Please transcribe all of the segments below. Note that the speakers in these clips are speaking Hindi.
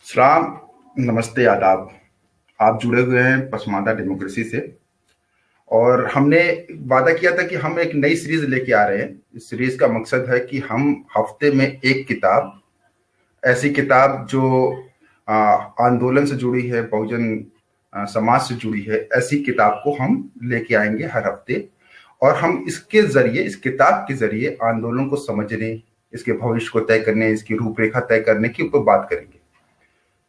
सलाम। नमस्ते, आदाब। आप जुड़े हुए हैं पसमानदा डेमोक्रेसी से। और हमने वादा किया था कि हम एक नई सीरीज लेके आ रहे हैं। इस सीरीज का मकसद है कि हम हफ्ते में एक किताब, ऐसी किताब जो आंदोलन से जुड़ी है, बहुजन समाज से जुड़ी है, ऐसी किताब को हम लेके आएंगे हर हफ्ते। और हम इसके जरिए, इस किताब के जरिए आंदोलन को समझने, इसके भविष्य को तय करने, इसकी रूपरेखा तय करने की ऊपर बात करेंगे।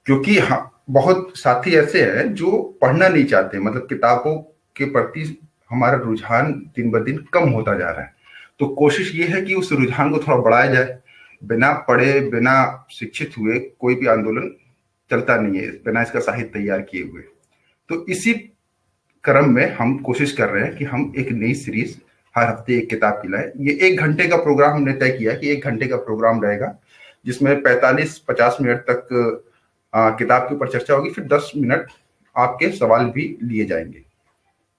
क्योंकि हाँ, बहुत साथी ऐसे हैं जो पढ़ना नहीं चाहते, मतलब किताबों के प्रति हमारा रुझान दिन ब दिन कम होता जा रहा है। तो कोशिश ये है कि उस रुझान को थोड़ा बढ़ाया जाए। बिना पढ़े, बिना शिक्षित हुए कोई भी आंदोलन चलता नहीं है, बिना इसका साहित्य तैयार किए हुए। तो इसी क्रम में हम कोशिश कर रहे हैं कि हम एक नई सीरीज हर हफ्ते एक किताब की लाए। ये 1 घंटे का प्रोग्राम हमने तय किया है कि 1 घंटे का प्रोग्राम रहेगा, जिसमें 45-50 मिनट तक किताब के ऊपर चर्चा होगी, फिर 10 मिनट आपके सवाल भी लिए जाएंगे।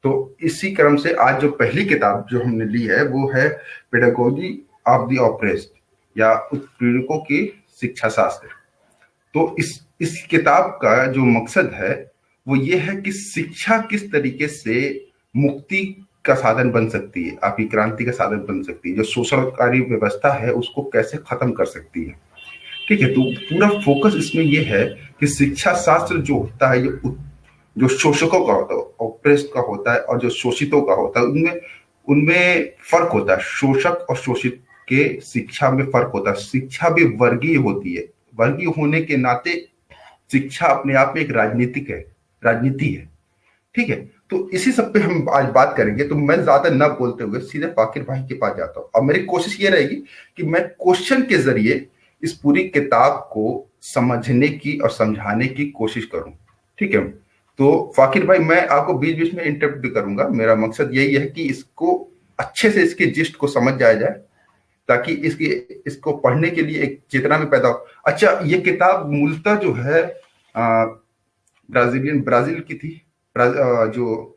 तो इसी क्रम से आज जो पहली किताब जो हमने ली है वो है पेडागोजी ऑफ द ऑप्रेस्ड, या उत्पीड़कों की शिक्षा शास्त्र। तो इस किताब का जो मकसद है वो ये है कि शिक्षा किस तरीके से मुक्ति का साधन बन सकती है, आपकी क्रांति का साधन बन सकती है, जो शोषणकारी व्यवस्था है उसको कैसे खत्म कर सकती है। ठीक है, तो पूरा फोकस इसमें यह है कि शिक्षा शास्त्र जो होता है, ये जो शोषकों का होता है, ऑप्रेस्ड का होता है, और जो शोषितों का होता है, उनमें उनमें फर्क होता है। शोषक और शोषित के शिक्षा में फर्क होता है। शिक्षा भी वर्गीय होती है। वर्गीय होने के नाते शिक्षा अपने आप में एक राजनीति है। ठीक है, तो इसी सब पे हम आज बात करेंगे। तो मैं ज्यादा न बोलते हुए सीधे फाकिर भाई के पास जाता हूँ। अब मेरी कोशिश ये रहेगी कि मैं क्वेश्चन के जरिए इस पूरी किताब को समझने की और समझाने की कोशिश करूं। ठीक है, तो फाकिर भाई, मैं आपको बीच बीच में इंटरप्ट भी करूंगा। मेरा मकसद यही है कि इसको अच्छे से, इसके जिस्ट को समझ जाया जाए, ताकि इसको पढ़ने के लिए एक चेतना भी पैदा हो। अच्छा, ये किताब मूलतः जो है ब्राजील की थी। जो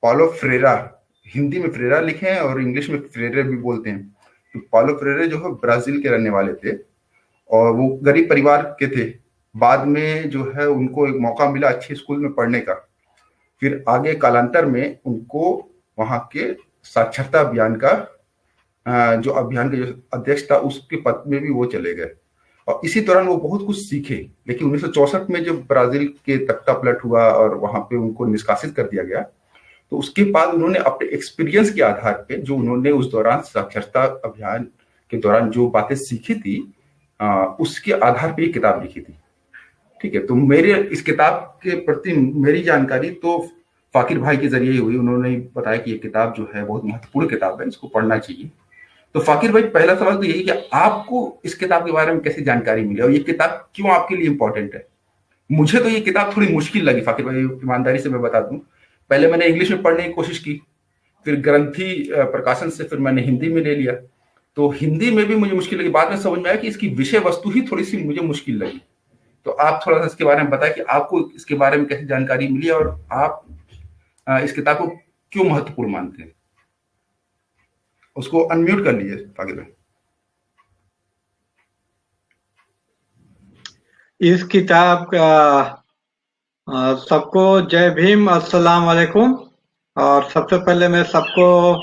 पाउलो फ्रेरा, हिंदी में फ्रेरा लिखे हैं और इंग्लिश में फ्रेरे भी बोलते हैं। तो पाउलो फ्रेरे जो है ब्राजील के रहने वाले थे, और वो गरीब परिवार के थे। बाद में जो है उनको एक मौका मिला अच्छे स्कूल में पढ़ने का। फिर आगे कालांतर में उनको वहाँ के साक्षरता अभियान का जो अभियान के जो अध्यक्ष था, उसके पद में भी वो चले गए। और इसी दौरान वो बहुत कुछ सीखे। लेकिन 1964 में जब ब्राजील के तख्ता पलट हुआ और वहां पे उनको निष्कासित कर दिया गया, तो उसके बाद उन्होंने अपने एक्सपीरियंस के आधार पे, जो उन्होंने उस दौरान साक्षरता अभियान के दौरान जो बातें सीखी थी, उसके आधार पे ये किताब लिखी थी। ठीक है, तो मेरे इस किताब के प्रति मेरी जानकारी तो फाकिर भाई के जरिए ही हुई। उन्होंने बताया कि ये किताब जो है बहुत महत्वपूर्ण किताब है, इसको पढ़ना चाहिए। तो फाकिर भाई, पहला सवाल तो यही कि आपको इस किताब के बारे में कैसे जानकारी मिली और ये किताब क्यों आपके लिए इंपॉर्टेंट है। मुझे तो ये किताब थोड़ी मुश्किल लगी, फाकिर भाई, ईमानदारी से मैं बता दूं। पहले मैंने इंग्लिश में पढ़ने की कोशिश की, फिर ग्रंथी प्रकाशन से फिर मैंने हिंदी में ले लिया। तो हिंदी में भी मुझे मुश्किल लगी। बाद में समझ में आया कि इसकी विषय वस्तु ही थोड़ी सी मुझे मुश्किल लगी। तो आप थोड़ा सा इसके बारे में बताएं कि आपको इसके बारे में कैसे जानकारी मिली और आप इस किताब को क्यों महत्वपूर्ण मानते हैं। उसको अनम्यूट कर लीजिए फाकिर भाई। इस किताब का सबको जय भीम, अस्सलाम वालेकुम। और सबसे पहले मैं सबको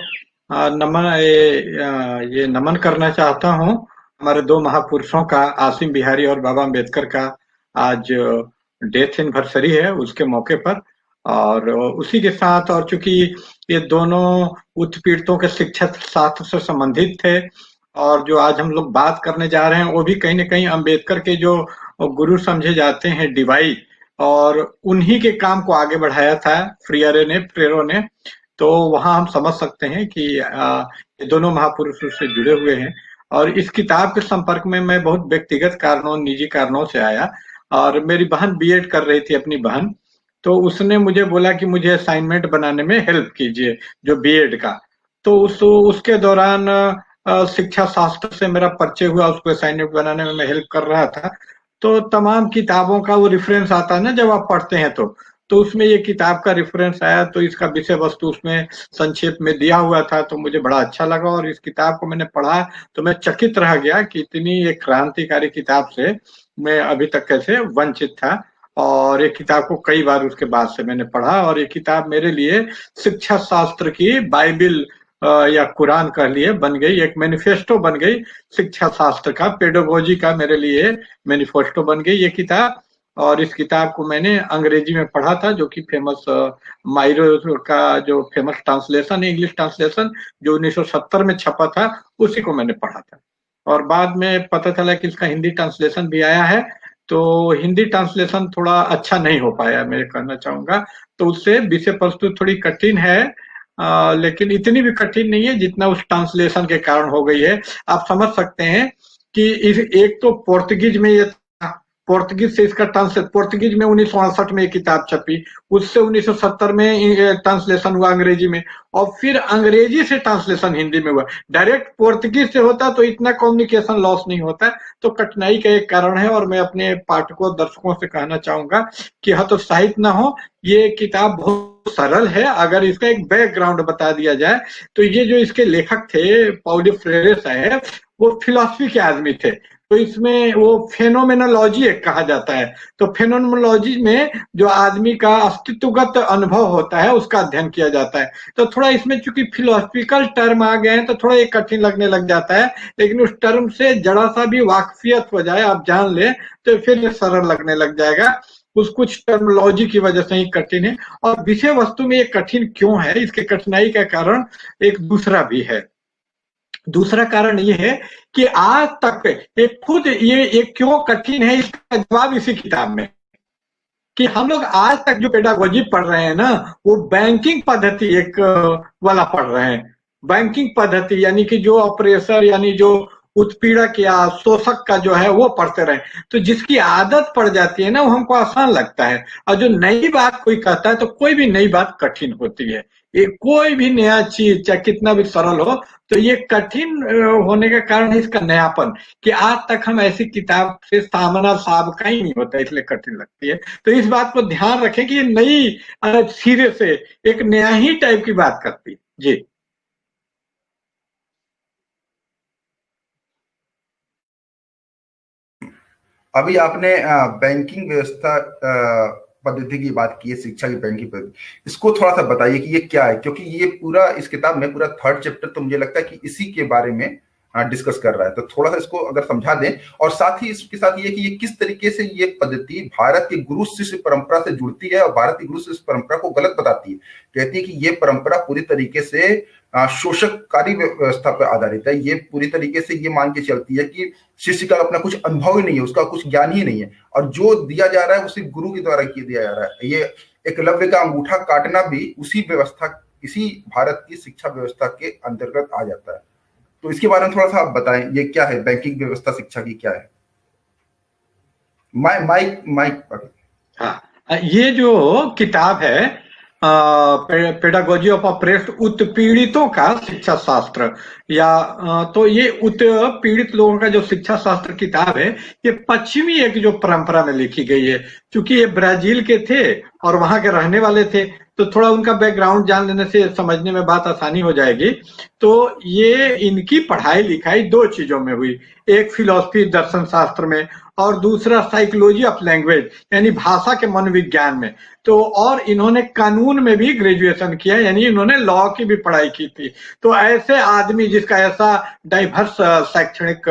ये नमन करना चाहता हूँ। हमारे दो महापुरुषों का, आसिम बिहारी और बाबा अम्बेडकर का आज डेथ एनिवर्सरी है, उसके मौके पर। और उसी के साथ, और चूंकि ये दोनों उत्पीड़ितों के शिक्षा शास्त्र से संबंधित थे, और जो आज हम लोग बात करने जा रहे हैं वो भी कहीं ना कहीं अम्बेडकर के जो गुरु समझे जाते हैं, डिवाई, और उन्हीं के काम को आगे बढ़ाया था प्रेरो ने। तो वहां हम समझ सकते हैं कि ये दोनों महापुरुष से जुड़े हुए हैं। और इस किताब के संपर्क में मैं बहुत व्यक्तिगत कारणों, निजी कारणों से आया। और मेरी बहन बीएड कर रही थी, अपनी बहन, तो उसने मुझे बोला कि मुझे असाइनमेंट बनाने में हेल्प कीजिए, जो बीएड का। तो उसके दौरान शिक्षा शास्त्र से मेरा परिचय हुआ, उसको असाइनमेंट बनाने में मैं हेल्प कर रहा था। तो तमाम किताबों का वो रेफरेंस आता है ना, जब आप पढ़ते हैं तो तो उसमें ये किताब का रेफरेंस आया, तो इसका विषय वस्तु उसमें संक्षेप में दिया हुआ था, तो मुझे बड़ा अच्छा लगा और इस किताब को मैंने पढ़ा तो मैं चकित रह गया कि इतनी एक क्रांतिकारी किताब से मैं अभी तक कैसे वंचित था। और ये किताब को कई बार उसके बाद से मैंने पढ़ा और ये किताब मेरे लिए शिक्षा शास्त्र की बाइबिल या कुरान कह लिए बन गई, एक मैनिफेस्टो बन गई शिक्षा शास्त्र का, पेडागोजी का मेरे लिए मैनिफेस्टो बन गई ये किताब। और इस किताब को मैंने अंग्रेजी में पढ़ा था, जो कि फेमस मायरो का जो फेमस ट्रांसलेशन है, इंग्लिश ट्रांसलेशन जो 1970 में छपा था, उसी को मैंने पढ़ा था। और बाद में पता चला कि इसका हिंदी ट्रांसलेशन भी आया है, तो हिंदी ट्रांसलेशन थोड़ा अच्छा नहीं हो पाया, मैं कहना चाहूंगा। तो उससे विषय वस्तु थोड़ी कठिन है, लेकिन इतनी भी कठिन नहीं है जितना उस ट्रांसलेशन के कारण हो गई है। आप समझ सकते हैं कि इस एक तो पोर्तुगीज में ये, पोर्तुगीज से इसका पोर्तुगीज में 1968 में ये किताब छपी, उससे 1970 में ट्रांसलेशन हुआ अंग्रेजी में, और फिर अंग्रेजी से ट्रांसलेशन हिंदी में हुआ। डायरेक्ट पोर्तुगीज से होता तो इतना कम्युनिकेशन लॉस नहीं होता, तो कठिनाई का एक कारण है। और मैं अपने पाठकों दर्शकों से कहना चाहूंगा कि हतोत्साहित न हो, ये किताब बहुत सरल है। अगर इसका एक बैकग्राउंड बता दिया जाए तो ये जो इसके लेखक थे पॉली फ्रेरे साहब, वो फिलॉसफी के आदमी थे, तो इसमें वो फेनोमेनोलॉजी एक कहा जाता है। तो फेनोमेनोलॉजी में जो आदमी का अस्तित्वगत अनुभव होता है उसका अध्ययन किया जाता है। तो थोड़ा इसमें चूंकि फिलोसफिकल टर्म आ गए हैं तो थोड़ा ये कठिन लगने लग जाता है, लेकिन उस टर्म से जरा सा भी वाकफियत हो जाए, आप जान ले, तो फिर ये सरल लगने लग जाएगा। कुछ टर्मोलॉजी की वजह से ही कठिन है। और विषय वस्तु में ये कठिन क्यों है, इसके कठिनाई का कारण एक दूसरा भी है। दूसरा कारण ये है कि आज तक खुद ये क्यों कठिन है, इसका जवाब इसी किताब में, कि हम लोग आज तक जो पेडागोजी पढ़ रहे हैं ना, वो बैंकिंग पद्धति एक वाला पढ़ रहे हैं। बैंकिंग पद्धति यानी कि जो ऑपरेटर यानी जो उत्पीड़क या शोषक का जो है वो पढ़ते रहे, तो जिसकी आदत पड़ जाती है ना वो हमको आसान लगता है। और जो नई बात कोई कहता है तो कोई भी नई बात कठिन होती है। ये कोई भी नया चीज चाहे कितना भी सरल हो, तो ये कठिन होने का कारण है इसका नयापन, कि आज तक हम ऐसी किताब से सामना साबका ही नहीं होता, इसलिए कठिन लगती है। तो इस बात को ध्यान रखें कि ये नई सिरे से एक नया ही टाइप की बात करती है। जी अभी आपने बैंकिंग व्यवस्था पद्धति की बात की है, शिक्षा की बैंकिंग पद्धति, इसको थोड़ा सा बताइए कि ये क्या है, क्योंकि ये पूरा इस किताब में पूरा 3rd चैप्टर तो मुझे लगता है कि इसी के बारे में डिस्कस कर रहा है। तो थोड़ा सा इसको अगर समझा दें, और साथ ही इसके साथ ये कि ये किस तरीके से ये पद्धति भारत की गुरु शिष्य परंपरा से जुड़ती है और भारत की गुरु शिष्य परंपरा को गलत बताती है। कहती है कि ये परंपरा पूरी तरीके से शोषककारी व्यवस्था पर आधारित है। ये पूरी तरीके से ये मान के चलती है कि शिष्य का अपना कुछ अनुभव ही नहीं है, उसका कुछ ज्ञान ही नहीं है, और जो दिया जा रहा है वो सिर्फ गुरु के द्वारा दिया जा रहा है। ये एकलव्य का अंगूठा काटना भी उसी व्यवस्था, इसी भारत की शिक्षा व्यवस्था के अंतर्गत आ जाता है। तो इसके बारे में थोड़ा सा आप बताएं, ये क्या है बैंकिंग व्यवस्था शिक्षा की, क्या है? Mike mike. हाँ, ये जो किताब है पेडागोजी ऑफ ऑप्रेस्ड, उत्पीड़ितों का शिक्षा शास्त्र, या तो ये उत्पीड़ित लोगों का जो शिक्षा शास्त्र किताब है, ये पश्चिमी एक जो परंपरा में लिखी गई है। क्योंकि ये ब्राजील के थे और वहां के रहने वाले थे, तो थोड़ा उनका बैकग्राउंड जान लेने से समझने में बात आसानी हो जाएगी। तो ये इनकी पढ़ाई लिखाई 2 चीजों में हुई, एक फिलॉसफी दर्शन शास्त्र में, और दूसरा साइकोलॉजी ऑफ लैंग्वेज यानी भाषा के मनोविज्ञान में। तो और इन्होंने कानून में भी ग्रेजुएशन किया, यानी इन्होंने लॉ की भी पढ़ाई की थी। तो ऐसे आदमी जिसका ऐसा डाइवर्स शैक्षणिक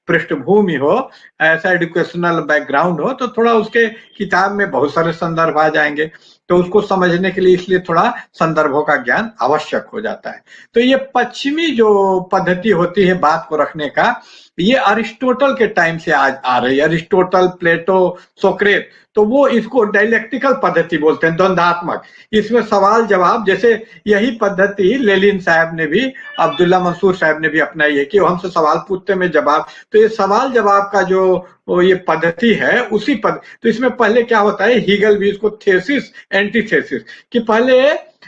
पृष्ठभूमि हो, ऐसा एजुकेशनल बैकग्राउंड हो, तो थोड़ा उसके किताब में बहुत सारे संदर्भ आ जाएंगे। तो उसको समझने के लिए इसलिए थोड़ा संदर्भों का ज्ञान आवश्यक हो जाता है। तो ये पश्चिमी जो पद्धति होती है बात को रखने का, ये अरिस्टोटल के टाइम से आज आ रही है। अरिस्टोटल, प्लेटो, सोक्रेट, तो वो इसको डायलेक्टिकल पद्धति बोलते हैं, द्वंद्वात्मक। इसमें सवाल जवाब, जैसे यही पद्धति लेनिन साहब ने भी, अब्दुल्ला मंसूर साहब ने भी अपनाई है कि वो हमसे सवाल पूछते में जवाब। तो ये सवाल जवाब का जो ये पद्धति है उसी पद। तो इसमें पहले क्या होता है, हीगल भी इसको थेसिस एंटीथेसिस, कि पहले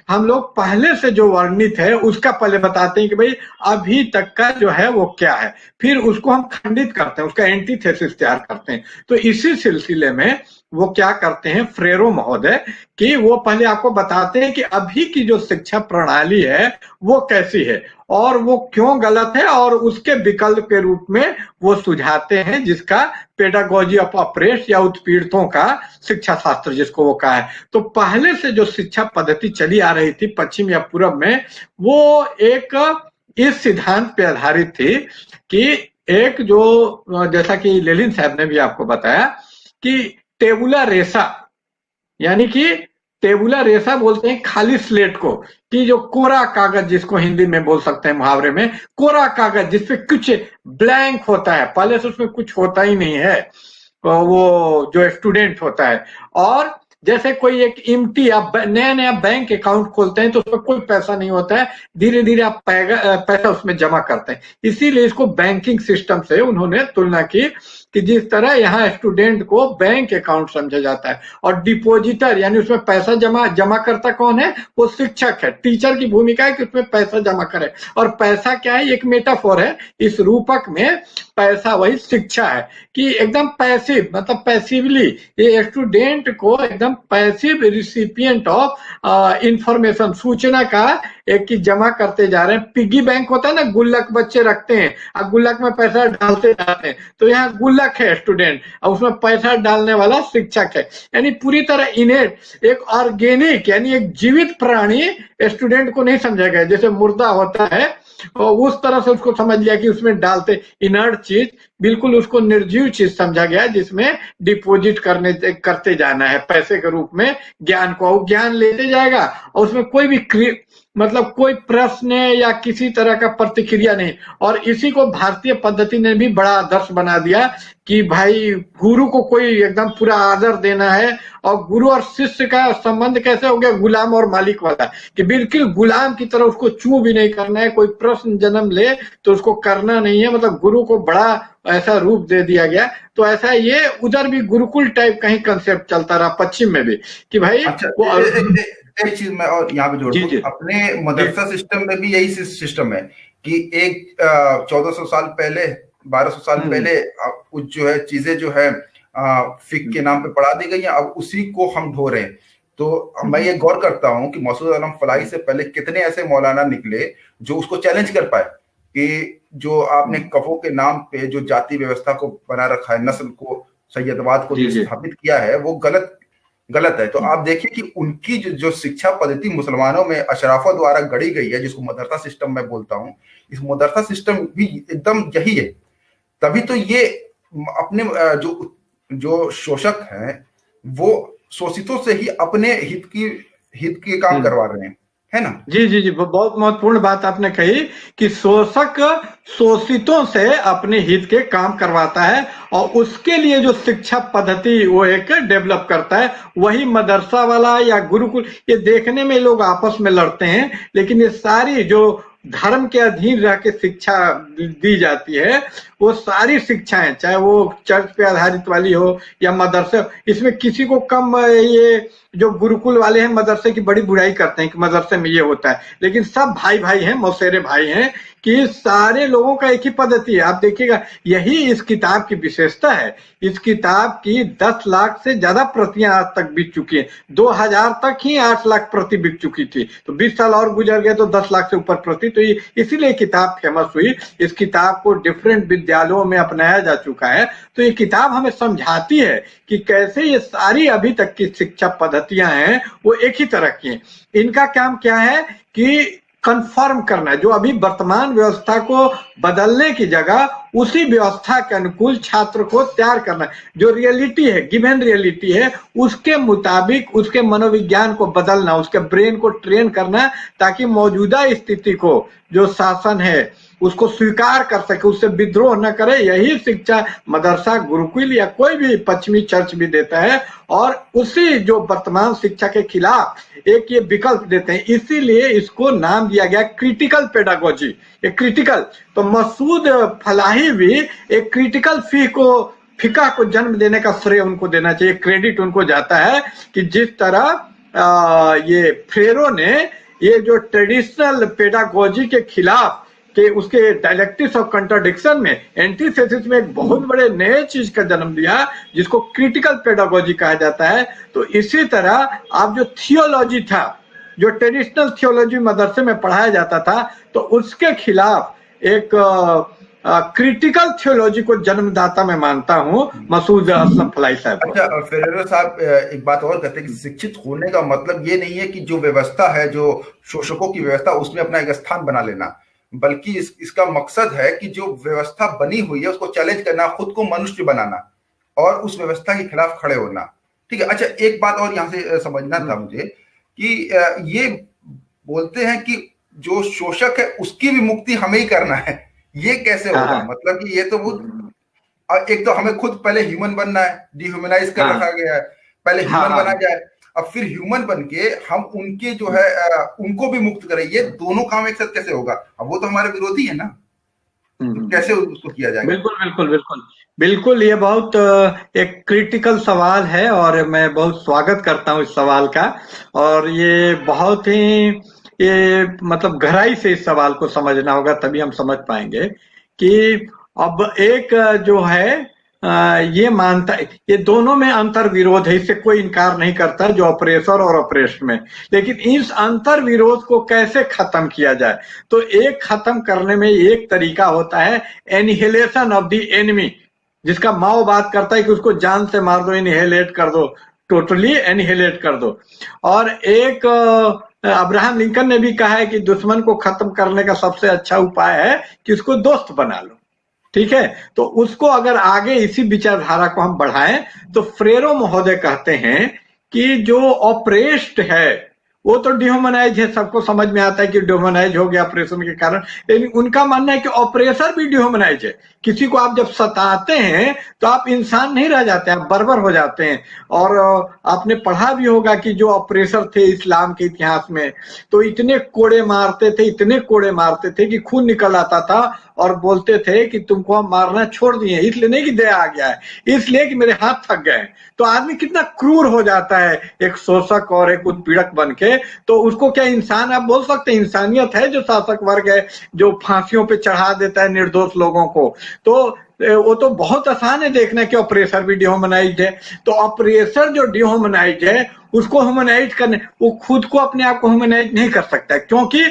हम लोग पहले से जो वर्णित है उसका पहले बताते हैं कि भाई अभी तक का जो है वो क्या है, फिर उसको हम खंडित करते हैं, उसका एंटीथेसिस तैयार करते हैं। तो इसी सिलसिले में वो क्या करते हैं फ्रेरो महोदय कि वो पहले आपको बताते हैं कि अभी की जो शिक्षा प्रणाली है वो कैसी है और वो क्यों गलत है, और उसके विकल्प के रूप में वो सुझाते हैं जिसका पेडागोजी ऑफ ऑपरेस या उत्पीड़ितों का शिक्षा शास्त्र जिसको वो कहा है। तो पहले से जो शिक्षा पद्धति चली आ रही थी पश्चिम या पूर्व में, वो एक इस सिद्धांत पे आधारित थी कि एक जो, जैसा कि लेलिन साहब ने भी आपको बताया कि टेबुला रेसा, यानी कि टेबुला रेसा बोलते हैं खाली स्लेट को, कि जो कोरा कागज जिसको हिंदी में बोल सकते हैं मुहावरे में, कोरा कागज जिसपे कुछ ब्लैंक होता है, पहले से उसमें कुछ होता ही नहीं है, वो जो स्टूडेंट होता है। और जैसे कोई एक इम्प्टी, आप नया नया बैंक अकाउंट खोलते हैं तो उसमें कोई पैसा नहीं होता है, धीरे धीरे आप पैसा उसमें जमा करते हैं। इसीलिए इसको बैंकिंग सिस्टम से उन्होंने तुलना की कि जिस तरह यहाँ स्टूडेंट को बैंक अकाउंट समझा जाता है और डिपॉजिटर यानी उसमें पैसा जमा करता कौन है, वो शिक्षक है। टीचर की भूमिका है कि उसमें पैसा जमा करे, और पैसा क्या है, एक मेटाफोर है, इस रूपक में पैसा वही शिक्षा है कि एकदम पैसिव, मतलब पैसिवली ये स्टूडेंट को एकदम पैसिव रिसिपिएंट ऑफ इंफॉर्मेशन, सूचना का एक की जमा करते जा रहे हैं। पिगी बैंक होता है ना, गुल्लक बच्चे रखते हैं और गुल्लक में पैसा डालते जाते हैं, तो यहाँ गुल्लक है स्टूडेंट और उसमें पैसा डालने वाला शिक्षक है। यानी पूरी तरह इनेट एक ऑर्गेनिक यानी एक जीवित प्राणी स्टूडेंट को नहीं समझा गया, जैसे मुर्दा होता है और उस तरह से उसको समझ लिया कि उसमें डालते इनर्ट चीज, बिल्कुल उसको निर्जीव चीज समझा गया जिसमें डिपॉजिट करते जाना है पैसे के रूप में ज्ञान को, ज्ञान लेते जाएगा और उसमें कोई भी मतलब कोई प्रश्न या किसी तरह का प्रतिक्रिया नहीं। और इसी को भारतीय पद्धति ने भी बड़ा आदर्श बना दिया कि भाई गुरु को कोई एकदम पूरा आदर देना है, और गुरु और शिष्य का संबंध कैसे हो गया, गुलाम और मालिक वाला, कि बिल्कुल गुलाम की तरह उसको चू भी नहीं करना है, कोई प्रश्न जन्म ले तो उसको करना नहीं है, मतलब गुरु को बड़ा ऐसा रूप दे दिया गया। तो ऐसा ये उधर भी गुरुकुल टाइप कहीं कंसेप्ट चलता रहा पश्चिम में भी कि भाई अच्छा, वो एक चीज मैं और यहाँ पे जोड़ दूं, अपने मदरसा सिस्टम में भी यही सिस्टम है कि एक 1400 साल पहले 1200 साल पहले कुछ जो है चीजें जो है फिक के नाम पे पढ़ा दी गई हैं, अब उसी को हम ढो रहे हैं। तो मैं ये गौर करता हूँ कि मसूद आलम फलाही से पहले कितने ऐसे मौलाना निकले जो उसको चैलेंज कर पाए कि जो आपने कफों के नाम पे जो जाति व्यवस्था को बना रखा है, नस्ल को, सैयदवाद को स्थापित किया है, वो गलत है। तो आप देखिए कि उनकी जो शिक्षा पद्धति मुसलमानों में अशराफों द्वारा गढ़ी गई है, जिसको मदरसा सिस्टम में बोलता हूँ, इस मदरसा सिस्टम भी एकदम यही है। तभी तो ये अपने जो शोषक हैं वो शोषितों से ही अपने हित के काम करवा रहे हैं, है ना। जी जी जी, बहुत महत्वपूर्ण बात आपने कही कि शोषक शोषितों से अपने हित के काम करवाता है और उसके लिए जो शिक्षा पद्धति वो एक डेवलप करता है, वही मदरसा वाला या गुरुकुल। ये देखने में लोग आपस में लड़ते हैं, लेकिन ये सारी जो धर्म के अधीन रह के शिक्षा दी जाती है, वो सारी शिक्षाएं, चाहे वो चर्च पे आधारित वाली हो या मदरसे, इसमें किसी को कम, ये जो गुरुकुल वाले हैं मदरसे की बड़ी बुराई करते हैं कि मदरसे में ये होता है, लेकिन सब भाई भाई हैं, मौसेरे भाई हैं, कि सारे लोगों का एक ही पद्धति है। आप देखिएगा, यही इस किताब की विशेषता है। इस किताब की 10 लाख से ज्यादा प्रतियां आज तक बिक चुकी हैं। 2000 तक ही 8 लाख प्रति बिक चुकी थी, तो 20 साल और गुजर गए तो 10 लाख से ऊपर प्रति, तो इसीलिए किताब फेमस हुई। इस किताब को डिफरेंट विद्यालयों में अपनाया जा चुका है। तो ये किताब हमें समझाती है कि कैसे ये सारी अभी तक की शिक्षा पद्धतियां हैं वो एक ही तरह की हैं। इनका काम क्या है कि कंफर्म करना है, जो अभी वर्तमान व्यवस्था को बदलने की जगह उसी व्यवस्था के अनुकूल छात्र को तैयार करना है। जो रियलिटी है, गिवन रियलिटी है, उसके मुताबिक उसके मनोविज्ञान को बदलना, उसके ब्रेन को ट्रेन करना, ताकि मौजूदा स्थिति को जो शासन है उसको स्वीकार कर सके, उससे विद्रोह न करे। यही शिक्षा मदरसा, गुरुकुल या कोई भी पश्चिमी चर्च भी देता है, और उसी जो वर्तमान शिक्षा के खिलाफ एक ये विकल्प देते हैं। इसीलिए इसको नाम दिया गया क्रिटिकल पेडागोजी। एक क्रिटिकल, तो मसूद फलाही भी एक क्रिटिकल फिका को जन्म देने का श्रेय उनको देना चाहिए, क्रेडिट उनको जाता है कि जिस तरह ये फेरो ने ये जो ट्रेडिशनल पेडागोजी के खिलाफ कि उसके डायलेक्टिक्स ऑफ कंट्राडिक्शन में, एंटीथेसिस में एक बहुत बड़े नए चीज का जन्म दिया जिसको क्रिटिकल पेडागोजी कहा जाता है। तो इसी तरह आप जो थियोलॉजी था, जो ट्रेडिशनल थियोलॉजी मदरसे में पढ़ाया जाता था, तो उसके खिलाफ एक क्रिटिकल थियोलॉजी को जन्मदाता मैं मानता हूं मसूद असलम फलाई साहब को। अच्छा फेरेरो साहब, एक बात और कहते हैं कि शिक्षित होने का मतलब ये नहीं है कि जो व्यवस्था है, जो शोषकों की व्यवस्था, उसमें अपना एक स्थान बना लेना, बल्कि इसका मकसद है कि जो व्यवस्था बनी हुई है उसको चैलेंज करना, खुद को मनुष्य बनाना और उस व्यवस्था के खिलाफ खड़े होना। ठीक है। अच्छा, एक बात और यहाँ से समझना था मुझे कि ये बोलते हैं कि जो शोषक है उसकी भी मुक्ति हमें ही करना है, ये कैसे होगा? मतलब कि ये तो बहुत, एक तो हमें खुद पहले ह्यूमन बनना है, डिह्यूमनाइज कर रखा गया है, पहले ह्यूमन बना जाए, अब फिर ह्यूमन बन के हम उनके जो है उनको भी मुक्त करें। ये दोनों काम एक साथ कैसे होगा? अब वो तो हमारे विरोधी है ना, तो कैसे उसको किया जाएगा? बिल्कुल बिल्कुल बिल्कुल बिल्कुल, ये बहुत एक क्रिटिकल सवाल है और मैं बहुत स्वागत करता हूँ इस सवाल का। और ये बहुत ही, ये मतलब गहराई से इस सवाल को समझना होगा, तभी हम समझ पाएंगे कि अब एक जो है ये मानता है, ये दोनों में अंतर विरोध है, इससे कोई इनकार नहीं करता जो ऑपरेसर और ऑपरेशन में। लेकिन इस अंतर विरोध को कैसे खत्म किया जाए? तो एक खत्म करने में एक तरीका होता है एनिहिलेशन ऑफ द एनिमी, जिसका माओ बात करता है कि उसको जान से मार दो, इनहेलेट कर दो, टोटली एनिहिलेट कर दो। और एक अब्राहम लिंकन ने भी कहा है कि दुश्मन को खत्म करने का सबसे अच्छा उपाय है कि उसको दोस्त बना लो। ठीक है, तो उसको अगर आगे इसी विचारधारा को हम बढ़ाएं तो फ्रेरो महोदय कहते हैं कि जो ऑपरेस्ड है वो तो डिह्यूमनाइज है, सबको समझ में आता है कि डिह्यूमनाइज हो गया ऑपरेशन के कारण, लेकिन उनका मानना है कि ऑपरेसर भी डिह्यूमनाइज है। किसी को आप जब सताते हैं तो आप इंसान नहीं रह जाते, आप बर्बर हो जाते हैं। और आपने पढ़ा भी होगा कि जो ऑपरेसर थे इस्लाम के इतिहास में, तो इतने कोड़े मारते थे, इतने कोड़े मारते थे कि खून निकल आता था और बोलते थे कि तुमको हम मारना छोड़ दिए, इसलिए नहीं कि दया आ गया है, इसलिए कि मेरे हाथ थक गए। तो आदमी कितना क्रूर हो जाता है एक शोषक और एक उत्पीड़क बन के। तो उसको क्या इंसान आप बोल सकते हैं? इंसानियत है जो शासक वर्ग है जो फांसियों पे चढ़ा देता है निर्दोष लोगों को। तो वो तो बहुत आसान है देखना कि ऑपरेसर भी डिह्यूमनाइज्ड है। तो ऑपरेसर जो डिह्यूमनाइज्ड है उसको ह्यूमनाइज करने, वो खुद को अपने आप को ह्यूमनाइज नहीं कर सकता, क्योंकि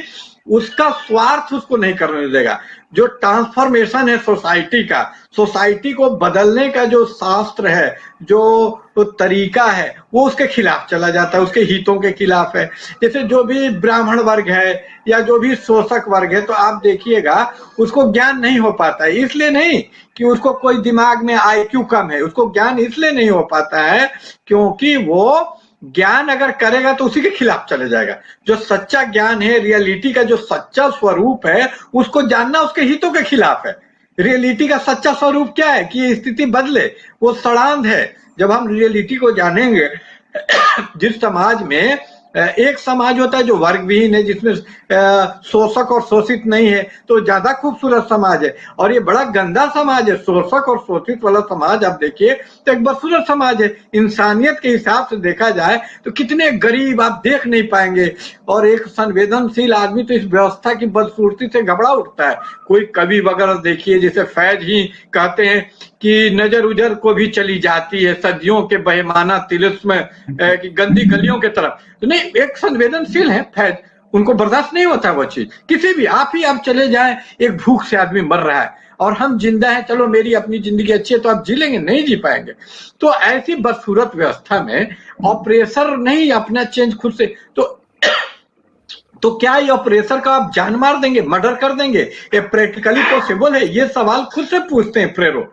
उसका स्वार्थ उसको नहीं करने देगा। जो ट्रांसफॉर्मेशन है सोसाइटी का, सोसाइटी को बदलने का जो शास्त्र है, जो तरीका है, वो उसके खिलाफ चला जाता है, उसके हितों के खिलाफ है। जैसे जो भी ब्राह्मण वर्ग है या जो भी शोषक वर्ग है, तो आप देखिएगा उसको ज्ञान नहीं हो पाता है। इसलिए नहीं कि उसको कोई दिमाग में IQ कम है, उसको ज्ञान इसलिए नहीं हो पाता है क्योंकि वो ज्ञान अगर करेगा तो उसी के खिलाफ चले जाएगा। जो सच्चा ज्ञान है, रियलिटी का जो सच्चा स्वरूप है, उसको जानना उसके हितों के खिलाफ है। रियलिटी का सच्चा स्वरूप क्या है कि ये स्थिति बदले, वो सड़ांध है। जब हम रियलिटी को जानेंगे, जिस समाज में एक समाज होता है जो वर्ग विहीन है, जिसमें शोषक और शोषित नहीं है, तो ज्यादा खूबसूरत समाज है। और ये बड़ा गंदा समाज है, शोषक और शोषित वाला समाज। आप देखिए तो एक बदसूरत समाज है। इंसानियत के हिसाब से देखा जाए तो कितने गरीब आप देख नहीं पाएंगे। और एक संवेदनशील आदमी तो इस व्यवस्था की बदसूरती से घबरा उठता है। कोई कवि वगैरह देखिए, जैसे फैज ही कहते हैं कि नजर उजर को भी चली जाती है सदियों के बहमाना तिलिस्म की गंदी गलियों के तरफ। तो नहीं, एक संवेदनशील है फैज, उनको बर्दाश्त नहीं होता वो चीज। किसी भी आप चले जाए, एक भूख से आदमी मर रहा है और हम जिंदा है, चलो मेरी अपनी जिंदगी अच्छी है तो आप जी लेंगे, नहीं जी पाएंगे। तो ऐसी बदसूरत व्यवस्था में ऑपरेसर नहीं अपना चेंज खुद से, तो क्या ये ऑपरेसर का आप जान मार देंगे, मर्डर कर देंगे? ये प्रैक्टिकली पॉसिबल है? ये सवाल खुद से पूछते हैं फ्रेरो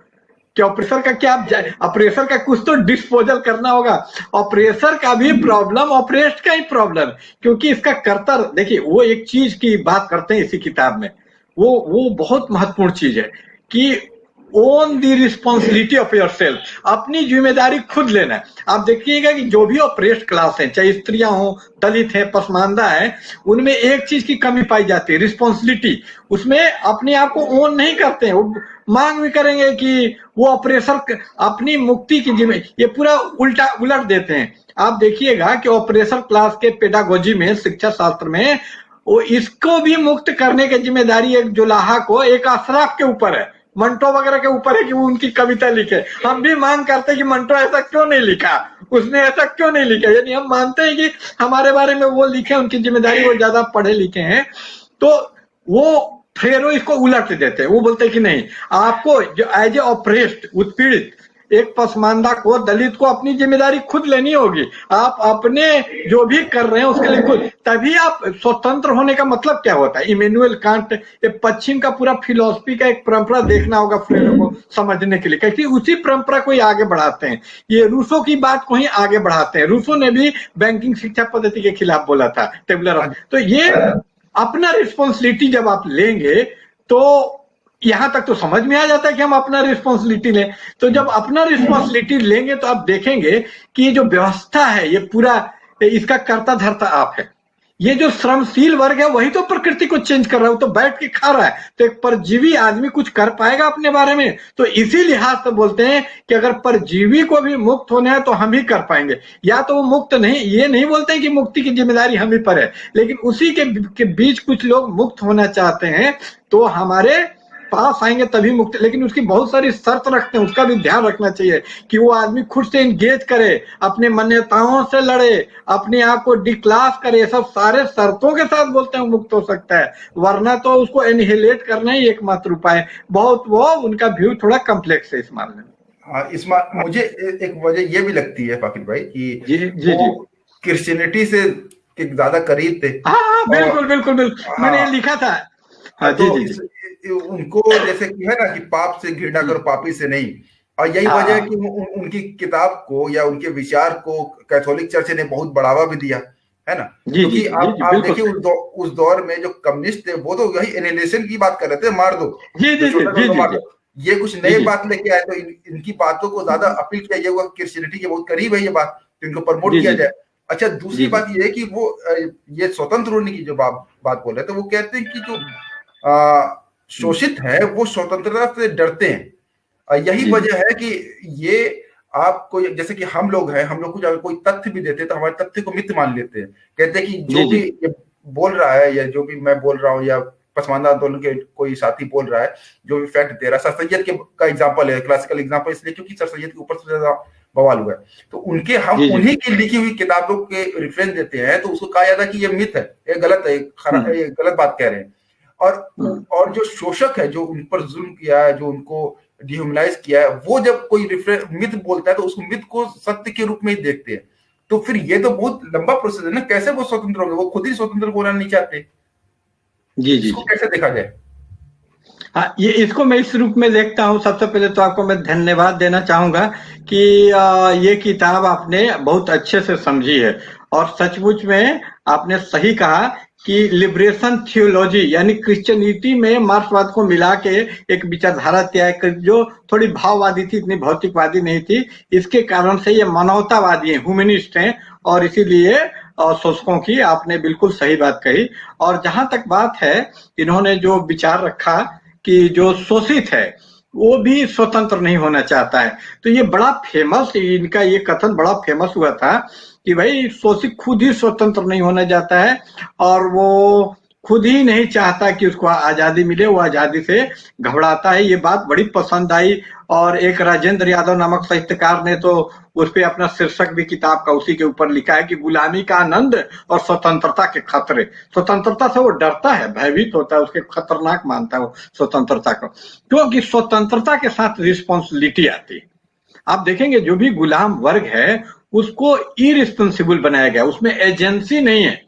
कि ऑपरेसर का क्या, ऑपरेसर का कुछ तो डिस्पोजल करना होगा। ऑपरेसर का भी प्रॉब्लम ऑपरेस्ट का ही प्रॉब्लम, क्योंकि इसका कर्ता देखिए, वो एक चीज की बात करते हैं इसी किताब में, वो बहुत महत्वपूर्ण चीज है कि own the responsibility of your self, अपनी जिम्मेदारी खुद लेना है। आप देखिएगा कि जो भी ऑपरेस्ड क्लास है, चाहे स्त्रियां हो, दलित है, पसमानदा है, उनमें एक चीज की कमी पाई जाती है, रिस्पॉन्सिबिलिटी। उसमें अपने आप को ओन नहीं करते हैं, वो मांग भी करेंगे कि वो ऑपरेसर अपनी मुक्ति की जिम्मे, ये पूरा उलट देते हैं। आप देखिएगा कि ऑपरेसर क्लास के पेडागोजी में, शिक्षा शास्त्र में, वो इसको भी मुक्त करने की जिम्मेदारी एक जुलाहा को, एक अशराफ के ऊपर है, मंटो वगैरह के ऊपर है कि वो उनकी कविता लिखे। हम भी मांग करते हैं कि मंटो ऐसा क्यों नहीं लिखा, उसने ऐसा क्यों नहीं लिखा, यानी हम मानते हैं कि हमारे बारे में वो लिखे, उनकी जिम्मेदारी, वो ज्यादा पढ़े लिखे हैं। तो वो फिर वो इसको उलट देते हैं, वो बोलते हैं कि नहीं, आपको जो एज ए ऑपरेस्ड, उत्पीड़ित एक पसमानदा को, दलित को अपनी जिम्मेदारी खुद लेनी होगी। आप अपने जो भी कर रहे हैं उसके लिए खुद, तभी आप स्वतंत्र होने का मतलब क्या होता है। इमैनुअल कांट, ये पश्चिम का पूरा फिलॉसफी का एक परंपरा देखना होगा फ्रीडम को समझने के लिए, कैसे उसी परंपरा को ही आगे बढ़ाते हैं। ये रूसो की बात को ही आगे बढ़ाते हैं। रूसो ने भी बैंकिंग शिक्षा पद्धति के खिलाफ बोला था, टेबलर। तो ये अपना रिस्पॉन्सिबिलिटी जब आप लेंगे तो यहां तक तो समझ में आ जाता है कि हम अपना रिस्पॉन्सिबिलिटी लें। तो जब अपना रिस्पॉन्सिबिलिटी लेंगे तो आप देखेंगे कि ये जो व्यवस्था है, ये पूरा इसका कर्ता धर्ता आप है। ये जो श्रमशील वर्ग है वही तो प्रकृति को चेंज कर रहा है, वो तो बैठ के खा रहा है। तो एक परजीवी आदमी कुछ कर पाएगा अपने बारे में? तो इसी लिहाज से बोलते हैं कि अगर परजीवी को भी मुक्त होना है तो हम ही कर पाएंगे। या तो वो मुक्त नहीं, ये नहीं बोलते हैं कि मुक्ति की जिम्मेदारी हम ही पर है, लेकिन उसी के बीच कुछ लोग मुक्त होना चाहते हैं, तो हमारे पास आएंगे तभी मुक्त। लेकिन उसकी बहुत सारी शर्त रखते हैं, उसका भी ध्यान रखना चाहिए कि वो आदमी खुद से इंगेज करे, अपने मान्यताओं से लड़े, अपने आप को डिक्लास करे, सब सारे शर्तों के साथ बोलते हैं मुक्त हो सकता है। वरना तो उसको एनिहिलेट करना ही एकमात्र उपाय है। बहुत वो उनका व्यू थोड़ा कम्प्लेक्स है इस मामले में। हाँ, मुझे एक वजह ये भी लगती है फाकिर भाई कि जी जी जी, क्रिश्चियनिटी से ज्यादा करीब थे। हाँ बिल्कुल बिल्कुल बिल्कुल, मैंने लिखा था। हाँ जी जी जी, उनको जैसे कि है ना कि पाप से घृणा करो, पापी से नहीं। और यही वजह है कि उनकी किताब को या उनके विचार को कैथोलिक चर्च ने बहुत बढ़ावा भी दिया, है ना। क्योंकि आप देखिए उस दौर में जो कम्युनिस्ट थे वो तो यही एनिहिलेशन की बात कर रहे थे, मार दो, ये कुछ नए बात लेके आए। तो इनकी बातों को ज्यादा अपील किया, ये हुआ क्रिश्चियनिटी के बहुत करीब है ये बात, तो इनको प्रमोट किया जाए। अच्छा, दूसरी बात ये है कि वो ये स्वतंत्र होने की जो बात बोल रहे थे, वो कहते हैं कि जो शोषित है वो स्वतंत्रता से डरते हैं। यही वजह है कि ये आपको, जैसे कि हम लोग हैं, हम लोग को कोई तथ्य भी देते हैं तो हमारे तथ्य को मिथ्य मान लेते हैं। कहते हैं कि जो भी ये बोल रहा है या जो भी मैं बोल रहा हूँ या पसमानदा आंदोलन के कोई साथी बोल रहा है, जो भी फैक्ट दे रहा है, सर सैयद का एग्जाम्पल है, क्लासिकल एग्जाम्पल इसलिए क्योंकि सर सैयद के ऊपर से ज्यादा बवाल हुआ है। तो उनके हम उन्हीं की लिखी हुई किताबों के रेफरेंस देते हैं तो उसको कहा जाता है कि ये मिथ है, ये गलत है, ये गलत बात कह रहे हैं। और जो शोषक है, जो उन पर जुल्म किया है, जो उनको डिह्यूमनाइज किया है, वो जब कोई मिथ बोलता है तो उस मिथ को सत्य के रूप में ही देखते हैं। तो फिर ये तो बहुत लंबा प्रोसेस है ना, कैसे वो स्वतंत्र होंगे? वो खुद ही स्वतंत्र होना नहीं चाहते। जी जी, इसको कैसे देखा जाए? हाँ, ये इसको मैं इस रूप में देखता हूँ। सबसे पहले तो आपको मैं धन्यवाद देना चाहूंगा कि ये किताब आपने बहुत अच्छे से समझी है, और सचमुच में आपने सही कहा कि लिबरेशन थियोलॉजी यानी क्रिश्चियनिटी में मार्क्सवाद को मिला के एक विचारधारा तैयार कर, जो थोड़ी भाववादी थी, इतनी भौतिकवादी नहीं थी। इसके कारण से ये मानवतावादी हैं, ह्यूमनिस्ट हैं, और इसीलिए शोषकों की आपने बिल्कुल सही बात कही। और जहां तक बात है, इन्होंने जो विचार रखा कि जो शोषित है वो भी स्वतंत्र नहीं होना चाहता है, तो ये बड़ा फेमस, इनका ये कथन बड़ा फेमस हुआ था कि भाई शोषित खुद ही स्वतंत्र नहीं होना चाहता है, और वो खुद ही नहीं चाहता कि उसको आजादी मिले, वो आजादी से घबराता है। ये बात बड़ी पसंद आई, और एक राजेंद्र यादव नामक साहित्यकार ने तो उस पे अपना शीर्षक भी किताब का उसी के ऊपर लिखा है कि गुलामी का आनंद और स्वतंत्रता के खतरे। स्वतंत्रता से वो डरता है, भयभीत होता है, उसके खतरनाक मानता है वो स्वतंत्रता को, क्योंकि स्वतंत्रता के साथ रिस्पॉन्सिबिलिटी आती है। आप देखेंगे जो भी गुलाम वर्ग है उसको इरिस्पॉन्सिबल बनाया गया, उसमें एजेंसी नहीं है।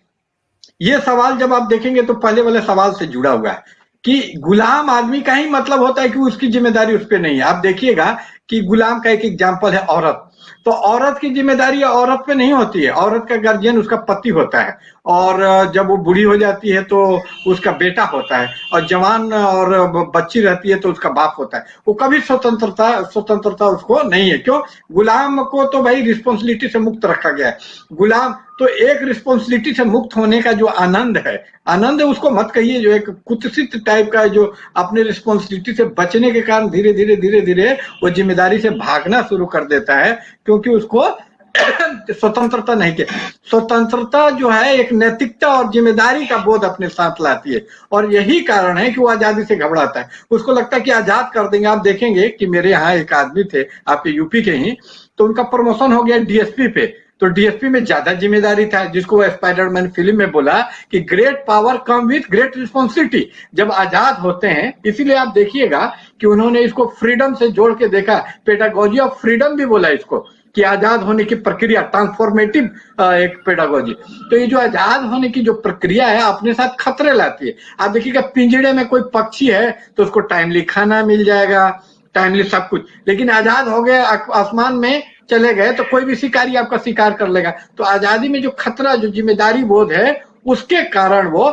ये सवाल जब आप देखेंगे तो पहले वाले सवाल से जुड़ा हुआ है कि गुलाम आदमी का ही मतलब होता है कि उसकी जिम्मेदारी उस पर नहीं है। आप देखिएगा कि गुलाम का एक एग्जाम्पल है औरत, तो औरत की जिम्मेदारी औरत पे नहीं होती है, औरत का गार्जियन उसका पति होता है, और जब वो बूढ़ी हो जाती है तो उसका बेटा होता है, और जवान और बच्ची रहती है तो उसका बाप होता है। वो कभी स्वतंत्रता उसको नहीं है। क्यों? गुलाम को तो भाई रिस्पॉन्सिबिलिटी से मुक्त रखा गया है। गुलाम तो एक रिस्पॉन्सिबिलिटी से मुक्त होने का जो आनंद है उसको मत कहिए, जो एक कुत्सित टाइप का, जो अपने रिस्पॉन्सिबिलिटी से बचने के कारण धीरे धीरे वो जिम्मेदारी से भागना शुरू कर देता है, क्योंकि उसको स्वतंत्रता नहीं के, स्वतंत्रता जो है एक नैतिकता और जिम्मेदारी का बोध अपने साथ लाती है, और यही कारण है कि वो आजादी से घबराता है। उसको लगता है कि आजाद कर देंगे। आप देखेंगे कि मेरे यहाँ एक आदमी थे आपके यूपी के ही, तो उनका प्रमोशन हो गया डीएसपी पे, तो डीएसपी में ज्यादा जिम्मेदारी था, जिसको वो स्पाइडरमैन फिल्म में बोला कि great power come with great responsibility. जब आजाद होते हैं, इसीलिए आप देखिएगा कि उन्होंने इसको फ्रीडम से जोड़ के देखा, पेडागोजी ऑफ फ्रीडम भी बोला इसको, कि आजाद होने की प्रक्रिया ट्रांसफॉर्मेटिव एक पेडागोजी। तो ये जो आजाद होने की जो प्रक्रिया है अपने साथ खतरे लाती है। आप देखिएगा पिंजड़े में कोई पक्षी है तो उसको टाइमली खाना मिल जाएगा, टाइमली सब कुछ, लेकिन आजाद हो गए, आसमान में चले गए तो कोई भी शिकारी आपका शिकार कर लेगा। तो आजादी में जो खतरा, जो जिम्मेदारी बोध है, उसके कारण वो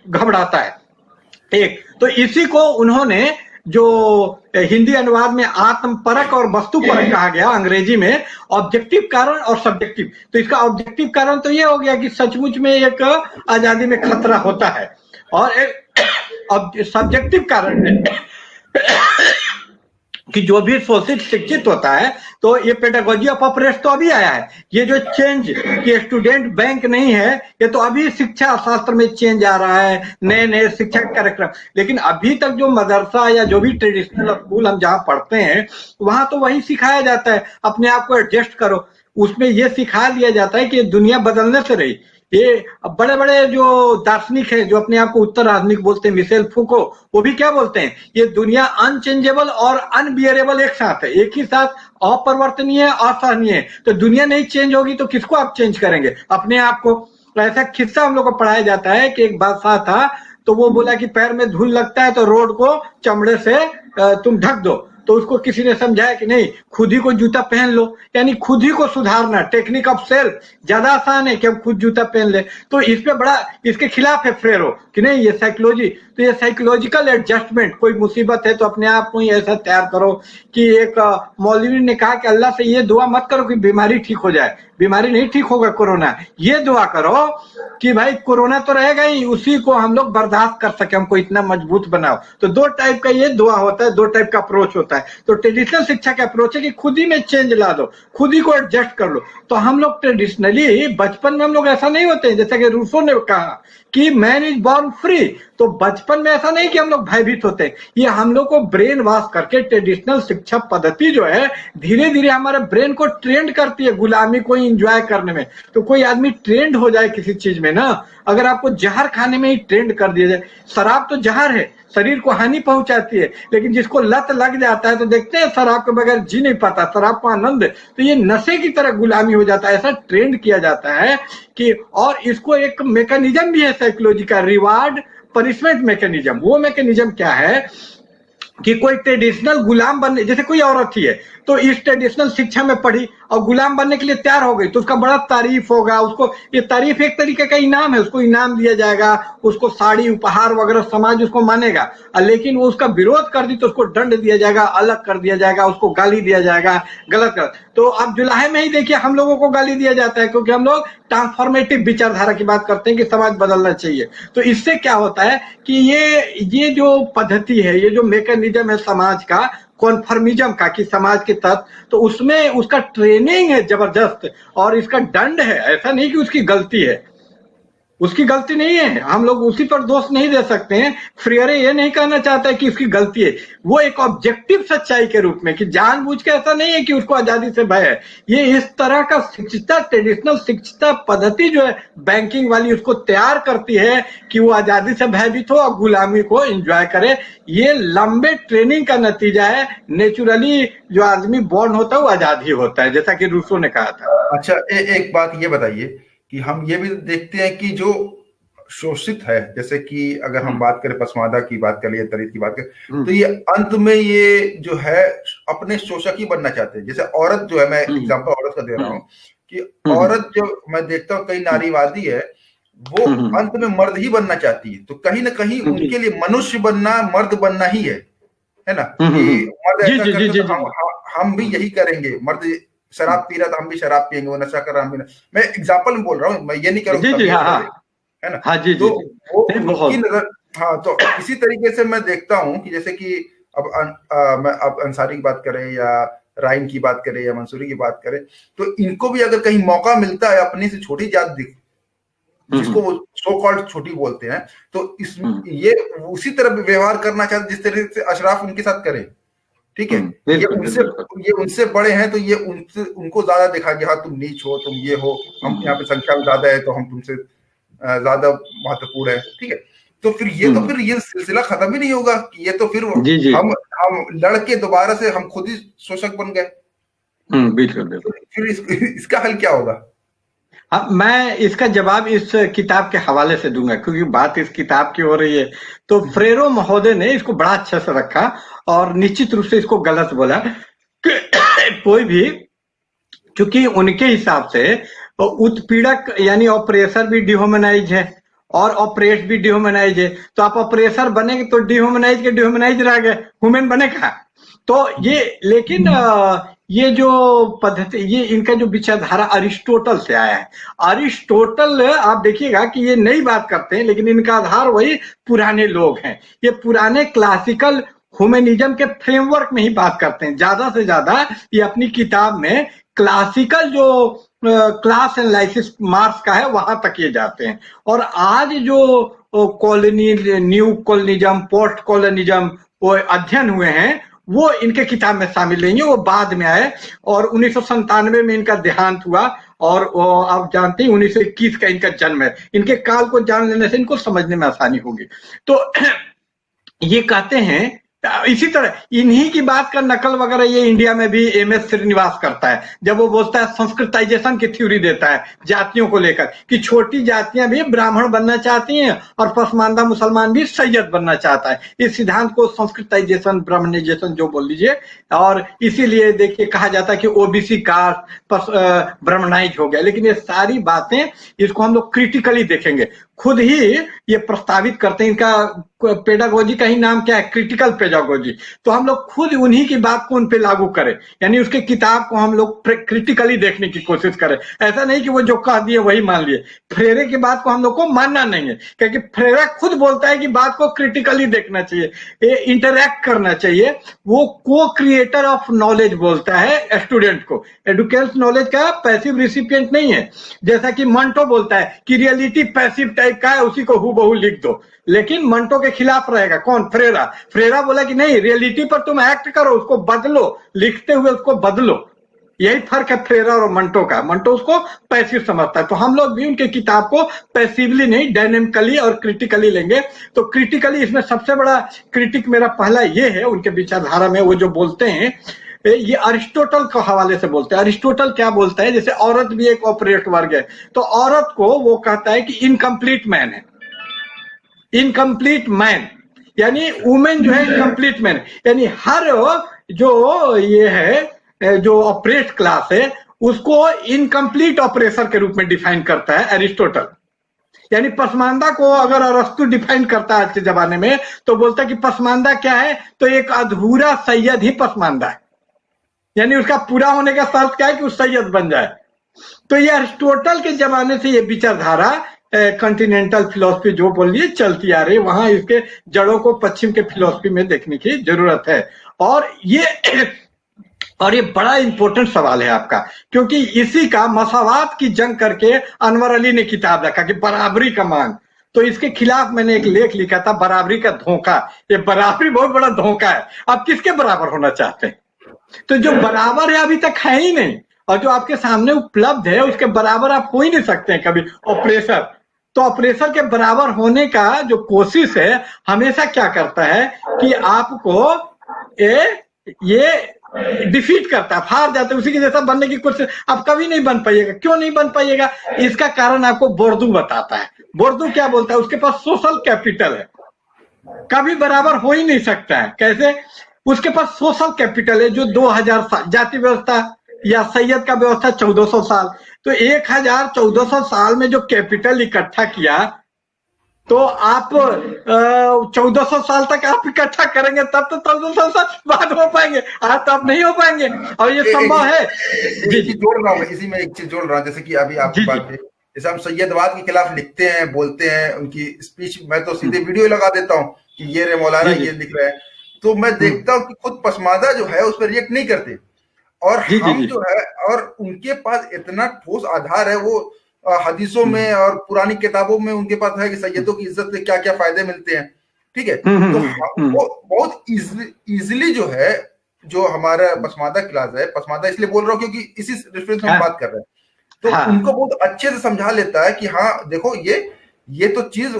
घबराता है। एक तो इसी को उन्होंने जो हिंदी अनुवाद में आत्मपरक और वस्तुपरक कहा गया, अंग्रेजी में ऑब्जेक्टिव कारण और सब्जेक्टिव। तो इसका ऑब्जेक्टिव कारण तो ये हो गया कि सचमुच में एक आजादी में खतरा होता है, और एक सब्जेक्टिव कारण है कि जो भी शोषित शिक्षित होता है, तो ये पेडागोजी ऑफ ऑपरेशन तो अभी आया है। ये जो चेंज कि स्टूडेंट बैंक नहीं है, ये तो अभी शिक्षा शास्त्र में चेंज आ रहा है, नए नए शिक्षा कार्यक्रम। लेकिन अभी तक जो मदरसा या जो भी ट्रेडिशनल स्कूल हम जहाँ पढ़ते हैं, वहां तो वही सिखाया जाता है, अपने आप को एडजस्ट करो। उसमें ये सिखा दिया जाता है कि ये दुनिया बदलने से रही। ये बड़े बड़े जो दार्शनिक हैं, जो अपने आप को उत्तर आधुनिक बोलते हैं, मिशेल फूको, वो भी क्या बोलते हैं, ये दुनिया अनचेंजेबल और अनबियरेबल एक साथ है, एक ही साथ अपरिवर्तनीय, असहनीय है। तो दुनिया नहीं चेंज होगी तो किसको आप चेंज करेंगे? अपने आप को। तो ऐसा किस्सा हम लोग को पढ़ाया जाता है कि एक बादशाह था, तो वो बोला कि पैर में धूल लगता है तो रोड को चमड़े से तुम ढक दो। तो उसको किसी ने समझाया कि नहीं, खुद ही को जूता पहन लो, यानी खुद ही को सुधारना, टेक्निक ऑफ सेल्फ ज्यादा आसान है कि हम खुद जूता पहन ले। तो इस पे बड़ा इसके खिलाफ है फ्रेरो कि नहीं, ये साइकोलॉजी, तो ये साइकोलॉजिकल एडजस्टमेंट, कोई मुसीबत है तो अपने आप को ही ऐसा तैयार करो कि एक मौलवी ने कहा कि अल्लाह से ये दुआ मत करो कि बीमारी ठीक हो जाए, बीमारी नहीं ठीक होगा कोरोना, ये दुआ करो कि भाई कोरोना तो रहेगा ही, उसी को हम लोग बर्दाश्त कर सके, हमको इतना मजबूत बनाओ। तो दो टाइप का ये दुआ होता है, दो टाइप का अप्रोच होता है। तो ट्रेडिशनल शिक्षा का अप्रोच है कि खुद ही में चेंज ला दो, खुद ही को एडजस्ट कर लो। तो हम लोग ट्रेडिशनली बचपन में हम लोग ऐसा नहीं होते हैं, जैसा कि रूसो ने कहा कि मैन इज बॉर्न फ्री। तो बचपन में ऐसा नहीं कि हम लोग भयभीत होते हैं, ये हम लोग को ब्रेन वॉश करके ट्रेडिशनल शिक्षा पद्धति जो है धीरे धीरे हमारे ब्रेन को ट्रेंड करती है गुलामी को एंजॉय करने में। तो कोई आदमी ट्रेंड हो जाए किसी चीज में ना, अगर आपको जहर खाने में ही ट्रेंड कर दिया जाए, शराब तो जहर है, शरीर को हानि पहुंचाती है, लेकिन जिसको लत लग जाता है तो देखते हैं शराब के बगैर जी नहीं पाता, शराब को आनंद है, तो ये नशे की तरह गुलामी हो जाता है, ऐसा ट्रेंड किया जाता है कि। और इसको एक मैकेनिज्म भी है साइकोलॉजी का, रिवार्ड पनिशमेंट मैकेनिज्म। वो मैकेनिज्म क्या है कि कोई ट्रेडिशनल गुलाम बनने, जैसे कोई औरत थी है तो इस ट्रेडिशनल शिक्षा में पढ़ी और गुलाम बनने के लिए तैयार हो गई, तो उसका बड़ा तारीफ होगा, उसको ये तारीफ एक तरीके का इनाम है, उसको इनाम दिया जाएगा, उसको साड़ी उपहार वगैरह समाज उसको मानेगा। लेकिन वो उसका विरोध कर दी तो उसको दंड दिया जाएगा, अलग कर दिया जाएगा, उसको गाली दिया जाएगा, गलत कर। तो अब जुलाई में ही देखिए हम लोगों को गाली दिया जाता है, क्योंकि हम लोग ट्रांसफॉर्मेटिव विचारधारा की बात करते हैं कि समाज बदलना चाहिए। तो इससे क्या होता है कि ये जो पद्धति है, ये जो मैकेनिज्म है समाज का, कॉन्फर्मिज्म का, कि समाज के तत्व, तो उसमें उसका ट्रेनिंग है जबरदस्त, और इसका दंड है। ऐसा नहीं कि उसकी गलती है, उसकी गलती नहीं है, हम लोग उसी पर दोष नहीं दे सकते हैं। फ्रियरे ये नहीं कहना चाहता है कि उसकी गलती है, वो एक ऑब्जेक्टिव सच्चाई के रूप में, कि जानबूझ के ऐसा नहीं है कि उसको आजादी से भय है। ये इस तरह का शिक्षिता, ट्रेडिशनल शिक्षिता पद्धति जो है बैंकिंग वाली, उसको तैयार करती है कि वो आजादी से भयभीत हो और गुलामी को एंजॉय करे। ये लंबे ट्रेनिंग का नतीजा है। नेचुरली जो आदमी बॉर्न होता है वो आजाद ही होता है, जैसा कि रूसो ने कहा था। अच्छा, एक बात ये बताइए कि हम ये भी देखते हैं कि जो शोषित है, जैसे कि अगर हम बात करें पसमादा की बात करें या दलित की बात करें, तो ये अंत में ये जो है अपने शोषक ही बनना चाहते हैं। जैसे औरत जो है, मैं एग्जांपल औरत का दे रहा हूँ कि औरत जो मैं देखता हूँ कई नारीवादी है, वो अंत में मर्द ही बनना चाहती है। तो कहीं ना कहीं उनके लिए मनुष्य बनना मर्द बनना ही है ना, कि मर्द ऐसा करते तो हम भी यही करेंगे। मर्द शराब पी रहा था हम भी शराब पियेंगे, वो नशा कर रहा हम भी। मैं एग्जांपल में बोल रहा हूँ, मैं ये नहीं कर रहा हूँ, है ना। तो वो उनकी नजर, हाँ, तो इसी तरीके से मैं देखता हूँ कि जैसे कि अब मैं अब अंसारी की बात करें या राइन की बात करें या मंसूरी की बात करें, तो इनको भी अगर कहीं मौका मिलता है अपनी से छोटी जात जिसको वो सो कॉल्ड छोटी बोलते हैं, तो ये उसी तरह व्यवहार करना चाहते जिस तरह से अशराफ उनके साथ करे। ठीक है, ये उनसे बड़े हैं, तो ये उनको ज्यादा दिखा कि हाँ तुम नीच हो, तुम ये हो, हम यहाँ पे संख्या में ज्यादा है तो हम तुमसे ज्यादा महत्वपूर्ण है। ठीक है, तो फिर ये सिलसिला खत्म ही नहीं होगा कि ये तो फिर हम लड़के दोबारा से हम खुद ही शोषक बन गए। बिल्कुल। फिर इसका हल क्या होगा? हाँ, मैं इसका जवाब इस किताब के हवाले से दूंगा, क्योंकि बात इस किताब की हो रही है। तो फ्रेरो महोदय ने इसको बड़ा अच्छे से रखा और निश्चित रूप से इसको गलत बोला कि कोई भी, क्योंकि उनके हिसाब से उत्पीड़क यानी ऑपरेसर भी डिह्यूमनाइज है और ऑपरेट भी डिह्यूमनाइज है। तो आप ऑपरेसर बनेंगे तो डिह्यूमनाइज के डिह्यूमनाइज रह गए, ह्यूमन बनेगा। तो ये, लेकिन ये जो पद्धति, ये इनका जो विचारधारा अरिस्टोटल से आया है। अरिस्टोटल आप देखिएगा कि ये नई बात करते हैं, लेकिन इनका आधार वही पुराने लोग हैं। ये पुराने क्लासिकल ह्यूमनिज्म के फ्रेमवर्क में ही बात करते हैं। ज्यादा से ज्यादा ये अपनी किताब में क्लासिकल जो क्लास एनालिसिस मार्क्स का है वहां तक ये जाते हैं। और आज जो colony, new colonialism, post colonialism वो अध्ययन हुए हैं, वो इनके किताब में शामिल नहीं है, वो बाद में आए। और 1997 में इनका देहांत हुआ और आप जानते हैं 1921 का इनका जन्म है। इनके काल को जान लेने से इनको समझने में आसानी होगी। तो ये कहते हैं, इसी तरह इन्हीं की बात का नकल वगैरह ये इंडिया में भी एमएस श्रीनिवास करता है, जब वो बोलता है संस्कृताइजेशन की थ्योरी देता है जातियों को लेकर कि छोटी जातियां भी ब्राह्मण बनना चाहती हैं और पसमानदा मुसलमान भी सैयद बनना चाहता है। इस सिद्धांत को संस्कृताइजेशन, ब्राह्मणाइजेशन जो बोल लीजिए, और इसीलिए देखिए कहा जाता है कि ओबीसी कास्ट ब्राह्मणाइज हो गया। लेकिन ये सारी बातें, इसको हम लोग क्रिटिकली देखेंगे। खुद ही ये प्रस्तावित करते हैं, इनका पेडागोजी का ही नाम क्या है, क्रिटिकल पेडागोजी। तो हम लोग खुद उन्हीं की बात को उन पे लागू करें, यानी उसके किताब को हम लोग क्रिटिकली देखने की कोशिश करें। ऐसा नहीं कि वो जो कह दिए वही मान लिए। फ्रेरे की बात को हम लोग को मानना नहीं है, क्योंकि फ्रेरे खुद बोलता है कि बात को क्रिटिकली देखना चाहिए, इंटरैक्ट करना चाहिए। वो को क्रिएटर ऑफ नॉलेज बोलता है स्टूडेंट को, एडुकेशन नॉलेज का पैसिव रिसिपिएंट नहीं है। जैसा कि मंटो बोलता है कि रियलिटी पैसिव टाइप का है, उसी को हूबहू लिख दो। लेकिन मंटो के खिलाफ रहेगा कौन? फ्रेरा। फ्रेरा बोला कि नहीं, रियलिटी पर तुम एक्ट करो, उसको बदलो, लिखते हुए उसको बदलो। यही फर्क है फ्रेरा और मंटो का। मंटो उसको पैसिव समझता है। तो हम लोग भी उनके किताब को पैसिवली नहीं, डायनेमिकली और क्रिटिकली लेंगे। तो क्रिटिकली, इसमें सबसे बड़ा क्रिटिक मेरा पहला ये है उनके विचारधारा में। वो जो बोलते हैं, ये अरिस्टोटल के हवाले से बोलते हैं। अरिस्टोटल क्या बोलता है, जैसे औरत भी एक ऑपरेट वर्ग है, तो औरत को वो कहता है कि इनकम्प्लीट मैन है। इनकम्प्लीट मैन यानी वुमेन जो है इनकम्प्लीट मैन, यानी हर जो ये है जो ऑपरेट क्लास है उसको इनकम्प्लीट ऑपरेसर के रूप में डिफाइन करता है अरिस्टोटल। यानी पसमानदा को अगर अरस्तु डिफाइन करता है आज के जमाने में, तो बोलता है कि पसमानदा क्या है, तो एक अधूरा सैयद ही पसमानदा है। यानी उसका पूरा होने का शर्त क्या है कि वो सैयद बन जाए। तो ये अरिस्टोटल के जमाने से ये विचारधारा कॉन्टिनेंटल फिलॉसफी जो बोलिए चलती आ रही है, वहां इसके जड़ों को पश्चिम के फिलॉसफी में देखने की जरूरत है। और ये बड़ा इंपॉर्टेंट सवाल है आपका, क्योंकि इसी का मसावात की जंग करके अनवर अली ने किताब रखा कि बराबरी का मांग। तो इसके खिलाफ मैंने एक लेख लिखा था, बराबरी का धोखा। ये बराबरी बहुत बड़ा धोखा है। आप किसके बराबर होना चाहते हैं? तो जो बराबर है अभी तक है ही नहीं, और जो आपके सामने उपलब्ध है उसके बराबर आप हो ही नहीं सकते हैं कभी, ऑपरेसर। तो ऑपरेसर के बराबर होने का जो कोशिश है हमेशा क्या करता है कि आपको ये डिफीट करता है, हार जाते हैं, उसी के जैसा बनने की कोशिश। आप कभी नहीं बन पाइएगा। क्यों नहीं बन पाइएगा? इसका कारण आपको बोर्डू बताता है। बोर्डू क्या बोलता है? उसके पास सोशल कैपिटल है, कभी बराबर हो ही नहीं सकता है। कैसे? उसके पास सोशल कैपिटल है जो 2000 साल, जाति व्यवस्था या सैयद का व्यवस्था 1400 साल, तो 1400 साल में जो कैपिटल इकट्ठा किया, तो आप 1400 साल तक आप इकट्ठा करेंगे तब तो 1400 साल बाद हो पाएंगे, आज तो आप नहीं हो पाएंगे। और ये संभव है। जोड़ रहा हूँ, इसी में एक चीज जोड़ रहा हूँ, जैसे कि अभी आपकी बात है, जैसे हम सैयदवाद के खिलाफ लिखते हैं, बोलते हैं, उनकी स्पीच मैं तो सीधे वीडियो लगा देता हूँ कि ये रे मौलाना ये लिख रहे हैं, तो मैं देखता हूँ कि खुद पसमादा जो है उस पर रिएक्ट नहीं करते। और जी जी हम जी। जो है, और उनके पास इतना ठोस आधार है, वो हदीसों में और पुरानी किताबों में उनके पास है कि सैयदों की इज्जत से क्या क्या फायदे मिलते हैं, ठीक है। तो वो बहुत इजिली जो है, जो हमारा पसमादा क्लास है, पसमादा इसलिए बोल रहा हूँ क्योंकि इसी रेफरेंस में हम हाँ बात कर रहे हैं, तो हाँ उनको बहुत अच्छे से समझा लेता है कि हाँ देखो, ये तो चीज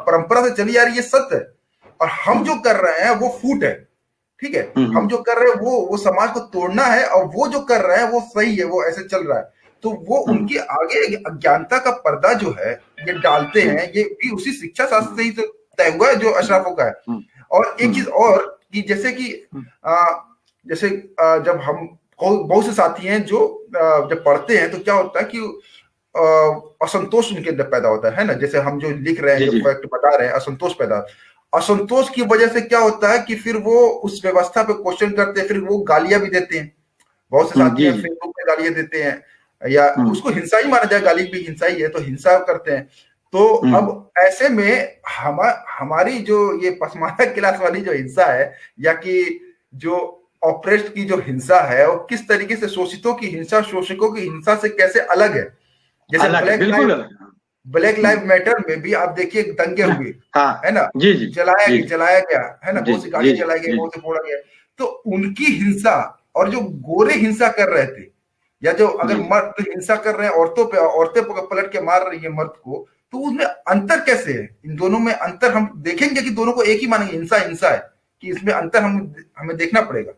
परंपरा से चली आ रही है, सत्य है, और हम जो कर रहे हैं वो फूट है, ठीक है। हम जो कर रहे हैं वो समाज को तोड़ना है, और वो जो कर रहे हैं वो सही है, वो ऐसे चल रहा है। तो वो उनकी आगे अज्ञानता का पर्दा जो है ये डालते हैं, ये भी उसी शिक्षा शास्त्र से ही तो तय हुआ है जो अशराफों का है। और एक चीज और कि जैसे कि जैसे जब हम बहुत से साथी हैं जो जब पढ़ते हैं तो क्या होता है कि असंतोष उनके अंदर पैदा होता है ना, जैसे हम जो लिख रहे हैं, जो फैक्ट बता रहे हैं, असंतोष पैदा, असंतोष की वजह से क्या होता है कि फिर वो उस व्यवस्था पे क्वेश्चन करते हैं, फिर वो गालियां भी देते हैं। बहुत से साथी हैं फेसबुक पे गालियां देते हैं, या उसको हिंसा ही माना जाए, गाली भी हिंसा ही है, तो हिंसा करते हैं। तो अब ऐसे में हमारी जो ये पसमानदा क्लास वाली जो हिंसा है, या कि जो ऑपरेस्ट की जो हिंसा है, वो किस तरीके से शोषितों की हिंसा, शोषकों की हिंसा से कैसे अलग है। जैसे ब्लैक लाइव मैटर में भी आप देखिए दंगे हुए, है ना, जलाया गया है ना, बहुत सी गाड़ी जलाई गई, बहुत से फोड़ा गया। तो उनकी हिंसा और जो गोरे हिंसा कर रहे थे, या जो अगर मर्द हिंसा कर रहे हैं औरतों पे, औरतें पलट के मार रही है मर्द को, तो उसमें अंतर कैसे है? इन दोनों में अंतर हम देखेंगे कि दोनों को एक ही मानेंगे, हिंसा हिंसा है, कि इसमें अंतर हमें देखना पड़ेगा।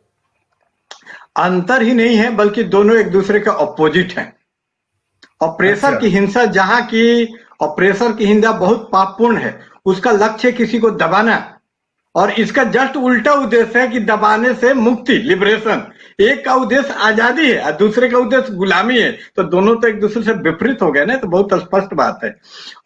अंतर ही नहीं है, बल्कि दोनों एक दूसरे के ऑपोजिट हैं। ऑपरेसर की हिंसा, जहां की ऑपरेसर की हिंसा बहुत पापपूर्ण है, उसका लक्ष्य किसी को दबाना, और इसका जस्ट उल्टा उद्देश्य है कि दबाने से मुक्ति, लिबरेशन। एक का उद्देश्य आजादी है और दूसरे का उद्देश्य गुलामी है, तो दोनों तो एक दूसरे से विपरीत हो गए ना, तो बहुत स्पष्ट बात है।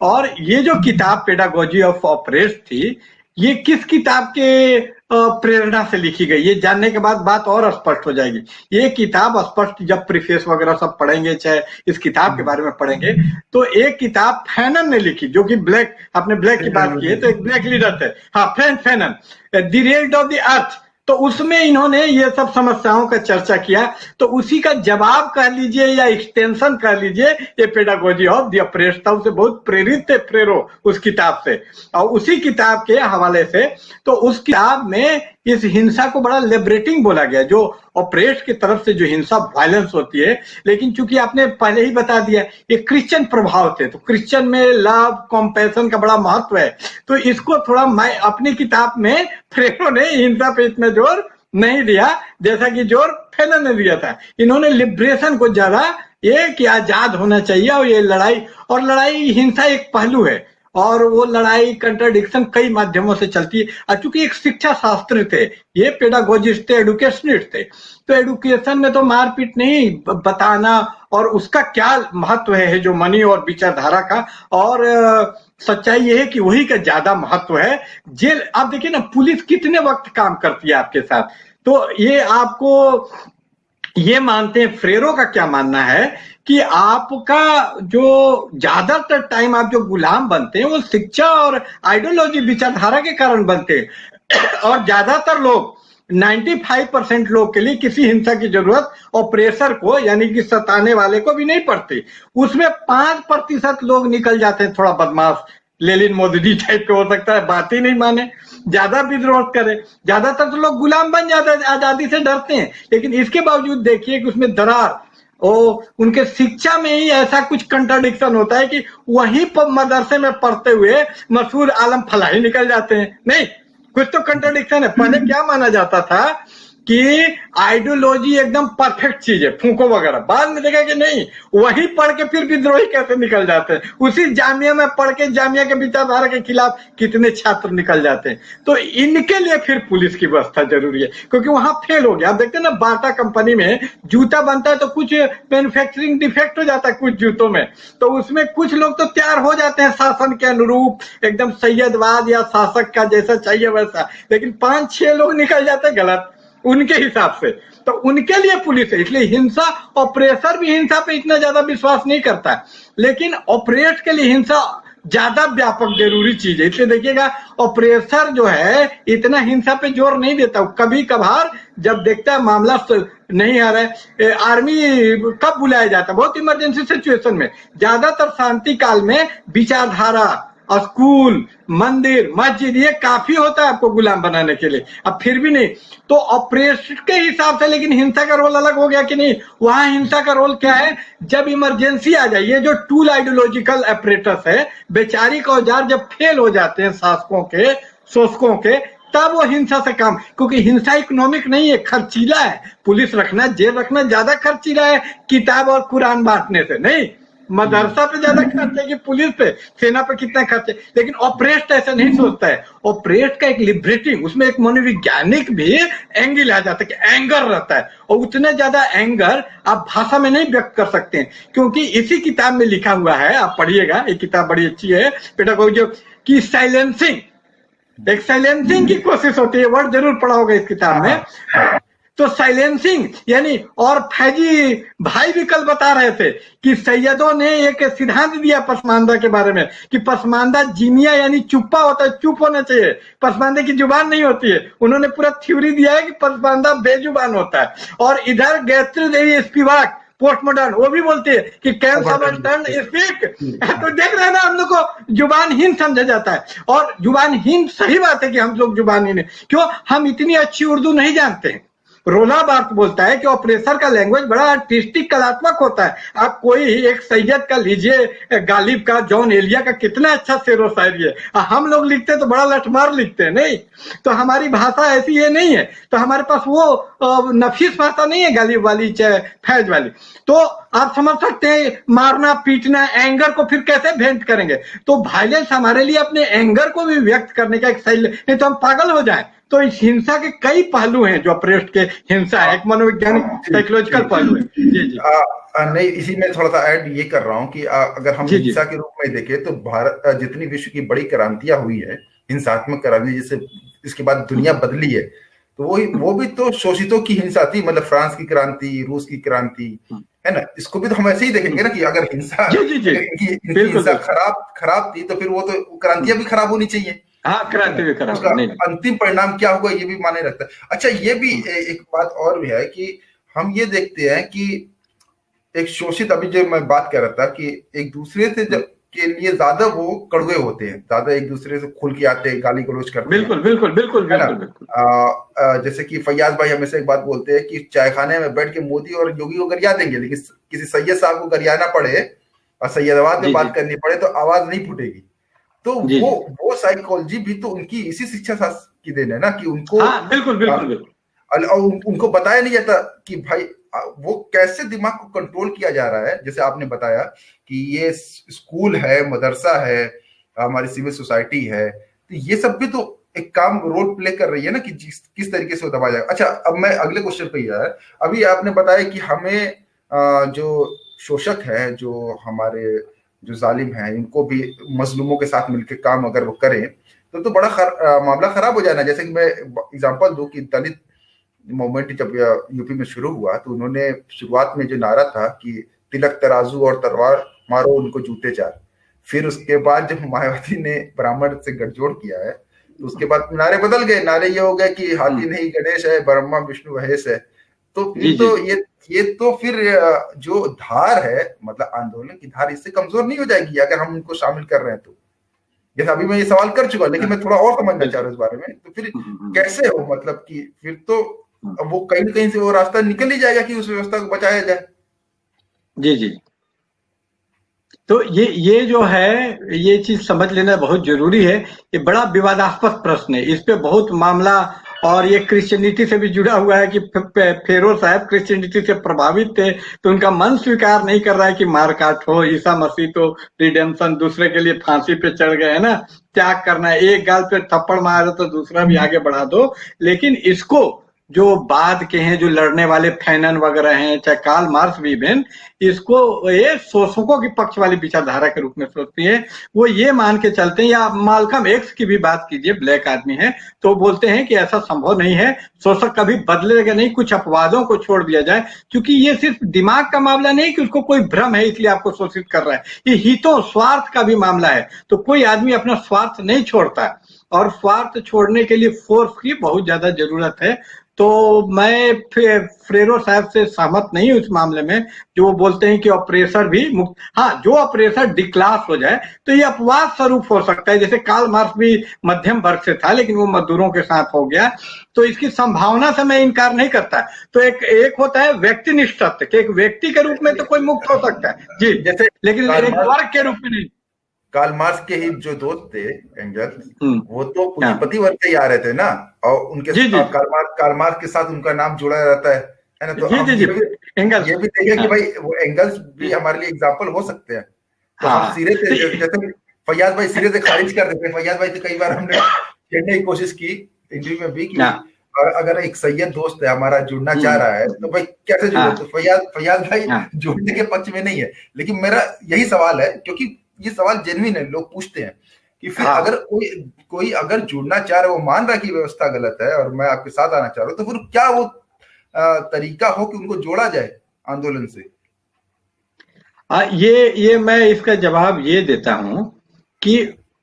और ये जो किताब पेडागोजी ऑफ ऑपरेस्ट थी, ये किस किताब के प्रेरणा से लिखी गई, ये जानने के बाद बात और स्पष्ट हो जाएगी। ये किताब स्पष्ट जब प्रीफेस वगैरह सब पढ़ेंगे, चाहे इस किताब के बारे में पढ़ेंगे, तो एक किताब फैनन ने लिखी, जो कि ब्लैक, आपने ब्लैक की बात की है, तो एक ब्लैक लीडर थे, हाँ, Fanon, the wretched of the earth, तो उसमें इन्होंने ये सब समस्याओं का चर्चा किया। तो उसी का जवाब कह लीजिए या एक्सटेंशन कह लीजिए, ये पेडागोजी ऑफ द ऑपरेस्ट था। उसे बहुत प्रेरित थे फ्रेरो उस किताब से, और उसी किताब के हवाले से, तो उस किताब में इस हिंसा को बड़ा लिबरेटिंग बोला गया, जो ऑपरेस्ट की तरफ से जो हिंसा, वायलेंस होती है। लेकिन चूंकि आपने पहले ही बता दिया, ये क्रिश्चियन प्रभाव थे, तो क्रिश्चियन में लव, कॉम्पैशन का बड़ा महत्व है, तो इसको थोड़ा मैं अपनी किताब में फ्रेरो ने हिंसा पे इतना जोर नहीं दिया जैसा कि जोर फैनन ने दिया था। इन्होंने लिबरेशन को ज्यादा, ये कि आजाद होना चाहिए, और ये लड़ाई हिंसा एक पहलू है, और वो लड़ाई कंट्राडिक्शन कई माध्यमों से चलती है। और चूंकि एक शिक्षा शास्त्री थे, ये पेडागोजिस्ट थे, एडुकेशनिस्ट थे, तो एडुकेशन में तो मारपीट नहीं, बताना और उसका क्या महत्व है जो मनी और विचारधारा का, और सच्चाई ये है कि वही का ज्यादा महत्व है। जेल, आप देखिए ना, पुलिस कितने वक्त काम करती है आपके साथ, तो ये आपको ये मानते हैं, फ्रेरो का क्या मानना है कि आपका जो ज्यादातर टाइम आप जो गुलाम बनते हैं, वो शिक्षा और आइडियोलॉजी, विचारधारा के कारण बनते हैं, और ज्यादातर लोग 95% लोग के लिए किसी हिंसा की जरूरत ऑपरेसर को, यानी कि सताने वाले को भी नहीं पड़ती। उसमें 5% लोग निकल जाते हैं थोड़ा बदमाश, लेनिन मोदी टाइप के, हो सकता है बात ही नहीं माने, ज्यादा विद्रोह करे। ज्यादातर तो लोग गुलाम बन जाते हैं, आजादी से डरते हैं। लेकिन इसके बावजूद देखिए कि उसमें दरार, उनके शिक्षा में ही ऐसा कुछ कंट्राडिक्शन होता है कि वहीं पर मदरसे में पढ़ते हुए मशहूर आलम फलाही निकल जाते हैं। नहीं, कुछ तो कंट्राडिक्शन है। पहले क्या माना जाता था कि आइडियोलॉजी एकदम परफेक्ट चीज है, फूको वगैरह, बाद में देखा कि नहीं, वही पढ़ के फिर विद्रोही कैसे निकल जाते हैं, उसी जामिया में पढ़ के जामिया के विचारधारा के खिलाफ कितने छात्र निकल जाते हैं। तो इनके लिए फिर पुलिस की व्यवस्था जरूरी है, क्योंकि वहां फेल हो गया। आप देखते हैं ना, बाटा कंपनी में जूता बनता है तो कुछ मैन्युफैक्चरिंग डिफेक्ट हो जाता है कुछ जूतों में, तो उसमें कुछ लोग तो तैयार हो जाते हैं शासन के अनुरूप, एकदम सैयदवाद या शासक का जैसा चाहिए वैसा, लेकिन 5-6 लोग निकल जाते हैं गलत उनके हिसाब से। तो उनके लिए पुलिस है। इसलिए हिंसा, ऑपरेसर भी हिंसा पे इतना ज्यादा विश्वास नहीं करता है, लेकिन ऑपरेट के लिए हिंसा ज्यादा व्यापक जरूरी चीज है। इसलिए देखिएगा ऑपरेसर जो है इतना हिंसा पे जोर नहीं देता, कभी कभार जब देखता है मामला नहीं आ रहा है, आर्मी कब बुलाया जाता है, बहुत इमरजेंसी सिचुएशन में। ज्यादातर शांति काल में विचारधारा, स्कूल, मंदिर, मस्जिद ये काफी होता है आपको गुलाम बनाने के लिए। अब फिर भी नहीं तो ऑपरेशन के हिसाब से, लेकिन हिंसा का रोल अलग हो गया कि नहीं। वहां हिंसा का रोल क्या है, जब इमरजेंसी आ जाए, ये जो टूल आइडियोलॉजिकल अपरेटस है, वैचारिक औजार जब फेल हो जाते हैं शासकों के, शोषकों के, तब वो हिंसा से काम, क्योंकि हिंसा इकोनॉमिक नहीं है, खर्चीला है। पुलिस रखना, जेल रखना ज्यादा खर्चीला है किताब और कुरान बांटने से नहीं। मदरसा पे ज्यादा खर्च है कि पुलिस पे, सेना पे कितना खर्च है। लेकिन ऑपरेस्ट ऐसा नहीं सोचता है। ऑपरेस्ट का एक लिबरेटिंग, उसमें एक मनोवैज्ञानिक भी एंगल आ जाता है कि एंगर रहता है, और उतने ज्यादा एंगर आप भाषा में नहीं व्यक्त कर सकते हैं, क्योंकि इसी किताब में लिखा हुआ है, आप पढ़िएगा, ये किताब बड़ी अच्छी है पेडागोजी की, साइलेंसिंग, एक साइलेंसिंग की कोशिश होती है, वर्ड जरूर पढ़ा होगा इस किताब में। तो साइलेंसिंग यानी, और फैजी भाई भी कल बता रहे थे कि सैयदों ने एक सिद्धांत दिया पसमानदा के बारे में कि पसमानदा जीनिया यानी चुप्पा होता है, चुप होना चाहिए, पसमानदे की जुबान नहीं होती है। उन्होंने पूरा थ्योरी दिया है कि पसमानदा बेजुबान होता है। और इधर Gayatri Devi Spivak post modern, वो भी बोलते हैं कि कैन समन स्पीक। तो देख रहे हैं ना, हम लोग को जुबानहीन समझा जाता है, और जुबानहीन सही बात है कि हम लोग जुबानहीन है। क्यों? हम इतनी अच्छी उर्दू नहीं जानते हैं। रोला बार्थ बोलता है कि ऑपरेसर का लैंग्वेज बड़ा आर्टिस्टिक, कलात्मक होता है। आप कोई एक सैयद का लीजिए, गालिब का, जॉन एलिया का, कितना अच्छा शेरो शायरी है। हम लोग लिखते तो बड़ा लठमार लिखते हैं, नहीं तो हमारी भाषा ऐसी ये नहीं है। तो हमारे पास वो नफीस भाषा नहीं है गालिब वाली, चाहे फैज वाली। तो आप समझ सकते हैं, मारना पीटना, एंगर को फिर कैसे भेंट करेंगे। तो वायलेंस हमारे लिए अपने एंगर को भी व्यक्त करने का एक सही, नहीं तो हम पागल हो जाए। तो इस हिंसा के कई पहलू हैं जो ऑपरेस्ट के हिंसा है, एक मनोवैज्ञानिक साइकोलॉजिकल पहलू है। जी जी नहीं, इसी में थोड़ा सा ऐड ये कर रहा हूँ कि अगर हम हिंसा के रूप में देखें तो भारत, जितनी विश्व की बड़ी क्रांतियां हुई है, हिंसात्मक क्रांति, जिससे इसके बाद दुनिया बदली है, तो वो भी तो शोषितों की हिंसा थी। मतलब फ्रांस की क्रांति, रूस की क्रांति, है ना, इसको भी तो हम ऐसे ही देखेंगे ना कि अगर हिंसा हिंसा खराब थी तो फिर वो तो क्रांतियां भी खराब होनी चाहिए। हाँ, क्रांति भी खराब, अंतिम परिणाम क्या होगा ये भी माने रखता है। अच्छा, ये भी एक बात और भी है कि हम ये देखते हैं कि एक शोषित, अभी जो मैं बात कर रहा था कि एक दूसरे से के लिए ज्यादा वो कड़वे होते हैं, ज्यादा एक दूसरे से खुल के आते हैं, गाली गलौज करते हैं। बिल्कुल बिल्कुल बिल्कुल बिल्कुल। जैसे कि फैयाज भाई हमेशा एक बात बोलते हैं कि चाय खाने में बैठ के मोदी और योगी को गरिया देंगे, लेकिन किसी सैयद साहब को गरियाना पड़े और सैयदाबाद में बात करनी पड़े तो आवाज नहीं फूटेगी। तो वो साइकोलॉजी भी तो उनकी इसी शिक्षा शास्त्र की देन है ना, कि उनको बिल्कुल बिल्कुल बिल्कुल उनको बताया नहीं जाता कि भाई वो कैसे दिमाग को कंट्रोल किया जा रहा है। जैसे आपने बताया कि ये स्कूल है, मदरसा है, हमारी सिविल सोसाइटी है, तो ये सब भी तो एक काम रोल प्ले कर रही है ना कि किस तरीके से वो दबाया जाएगा। अच्छा, अब मैं अगले क्वेश्चन पे है, अभी आपने बताया कि हमें जो शोषक है, जो हमारे जो जालिम हैं, इनको भी मजलूमों के साथ मिलकर काम अगर वो करें तो बड़ा मामला खराब हो जाना। जैसे कि मैं एग्जांपल दूं कि दलित मूवमेंट जब यूपी में शुरू हुआ तो उन्होंने शुरुआत में जो नारा था कि तिलक तराजू और तलवार मारो उनको जूते चार, फिर उसके बाद जब मायावती ने ब्राह्मण से गठजोड़ किया है तो उसके बाद नारे बदल गए। नारे ये हो गए कि हाथी नहीं गणेश है, ब्रह्मा विष्णु महेश है। तो ये तो फिर जो धार है, मतलब आंदोलन की धार, इससे कमजोर नहीं हो जाएगी अगर हम उनको शामिल कर रहे हैं तो। जैसे अभी मैं ये सवाल कर चुका, लेकिन मैं थोड़ा और समझना चाह रहा हूँ इस बारे में। तो फिर कैसे हो, मतलब कि फिर तो वो कहीं न कहीं से वो रास्ता निकल ही जाएगा कि उस व्यवस्था को बचाया जाए। जी जी, तो ये जो है, ये चीज समझ लेना बहुत जरूरी है। ये बड़ा विवादास्पद प्रश्न है, इस पे बहुत मामला, और ये क्रिश्चियनिटी से भी जुड़ा हुआ है कि फेरो साहब क्रिश्चियनिटी से प्रभावित थे, तो उनका मन स्वीकार नहीं कर रहा है कि मारकाट हो। ईसा मसीह तो रिडेम्पशन, दूसरे के लिए फांसी पे चढ़ गए, है ना, त्याग करना है, एक गाल पे थप्पड़ मारो तो दूसरा भी आगे बढ़ा दो। लेकिन इसको जो बाद के हैं, जो लड़ने वाले फैनन वगैरह हैं, चाहे कार्ल मार्क्स भी हैं, इसको ये शोषकों के पक्ष वाली विचारधारा के रूप में सोचती है। वो ये मान के चलते हैं, या माल्कम एक्स की भी बात कीजिए, ब्लैक आदमी है, तो बोलते हैं कि ऐसा संभव नहीं है, शोषक कभी बदलेगा नहीं, कुछ अपवादों को छोड़ दिया जाए, क्योंकि ये सिर्फ दिमाग का मामला नहीं कि उसको कोई भ्रम है इसलिए आपको शोषित कर रहा है, ये हितों स्वार्थ का भी मामला है। तो कोई आदमी अपना स्वार्थ नहीं छोड़ता, और स्वार्थ छोड़ने के लिए फोर्स की बहुत ज्यादा जरूरत है। तो मैं फ्रेरो साहब से सहमत नहीं हूं इस मामले में, जो वो बोलते हैं कि ऑपरेसर भी मुक्त, हाँ, जो ऑपरेसर डिक्लास हो जाए तो ये अपवाद स्वरूप हो सकता है। जैसे कार्ल मार्क्स भी मध्यम वर्ग से था, लेकिन वो मजदूरों के साथ हो गया, तो इसकी संभावना से मैं इनकार नहीं करता। तो एक होता है व्यक्तिनिष्ठ सत्य, कि एक व्यक्ति के रूप में तो कोई मुक्त हो सकता है जी, जैसे लेकिन एक वर्ग के रूप में नहीं। कार्ल मार्क्स के ही जो दोस्त थे एंगल्स, वो तो हाँ, पूंजीपति वर्ग से ही आ रहे थे ना, और उनके जी जी कार्ल मार्क्स के साथ उनका नाम जुड़ा रहता है ना। तो जी हम जी जी, एंगल्स, ये भी देखें कि हाँ भाई वो एंगल्स भी हमारे लिए एग्जाम्पल हो सकते हैं। तो हम हाँ, सिरे से, तो जैसे फैयाज भाई सिरे से खारिज कर देते हैं। फैयाज भाई से कई बार हमने छेड़ने की कोशिश की इंटरव्यू में भी कि हाँ, अगर एक सैयद दोस्त है हमारा जुड़ना चाह हम्म, रहा है तो भाई कैसे जुड़े। हाँ तो फैयाज भाई हाँ जुड़ने के पक्ष में नहीं है, लेकिन मेरा यही सवाल है, क्योंकि ये सवाल जेन्युइन है, लोग पूछते हैं कि फिर हाँ, अगर कोई अगर जुड़ना चाह रहा है, वो मान रहा है कि व्यवस्था गलत है और मैं आपके साथ आना चाह रहा हूँ, तो फिर क्या वो तरीका हो कि उनको जोड़ा जाए आंदोलन से। ये मैं इसका जवाब ये देता हूं कि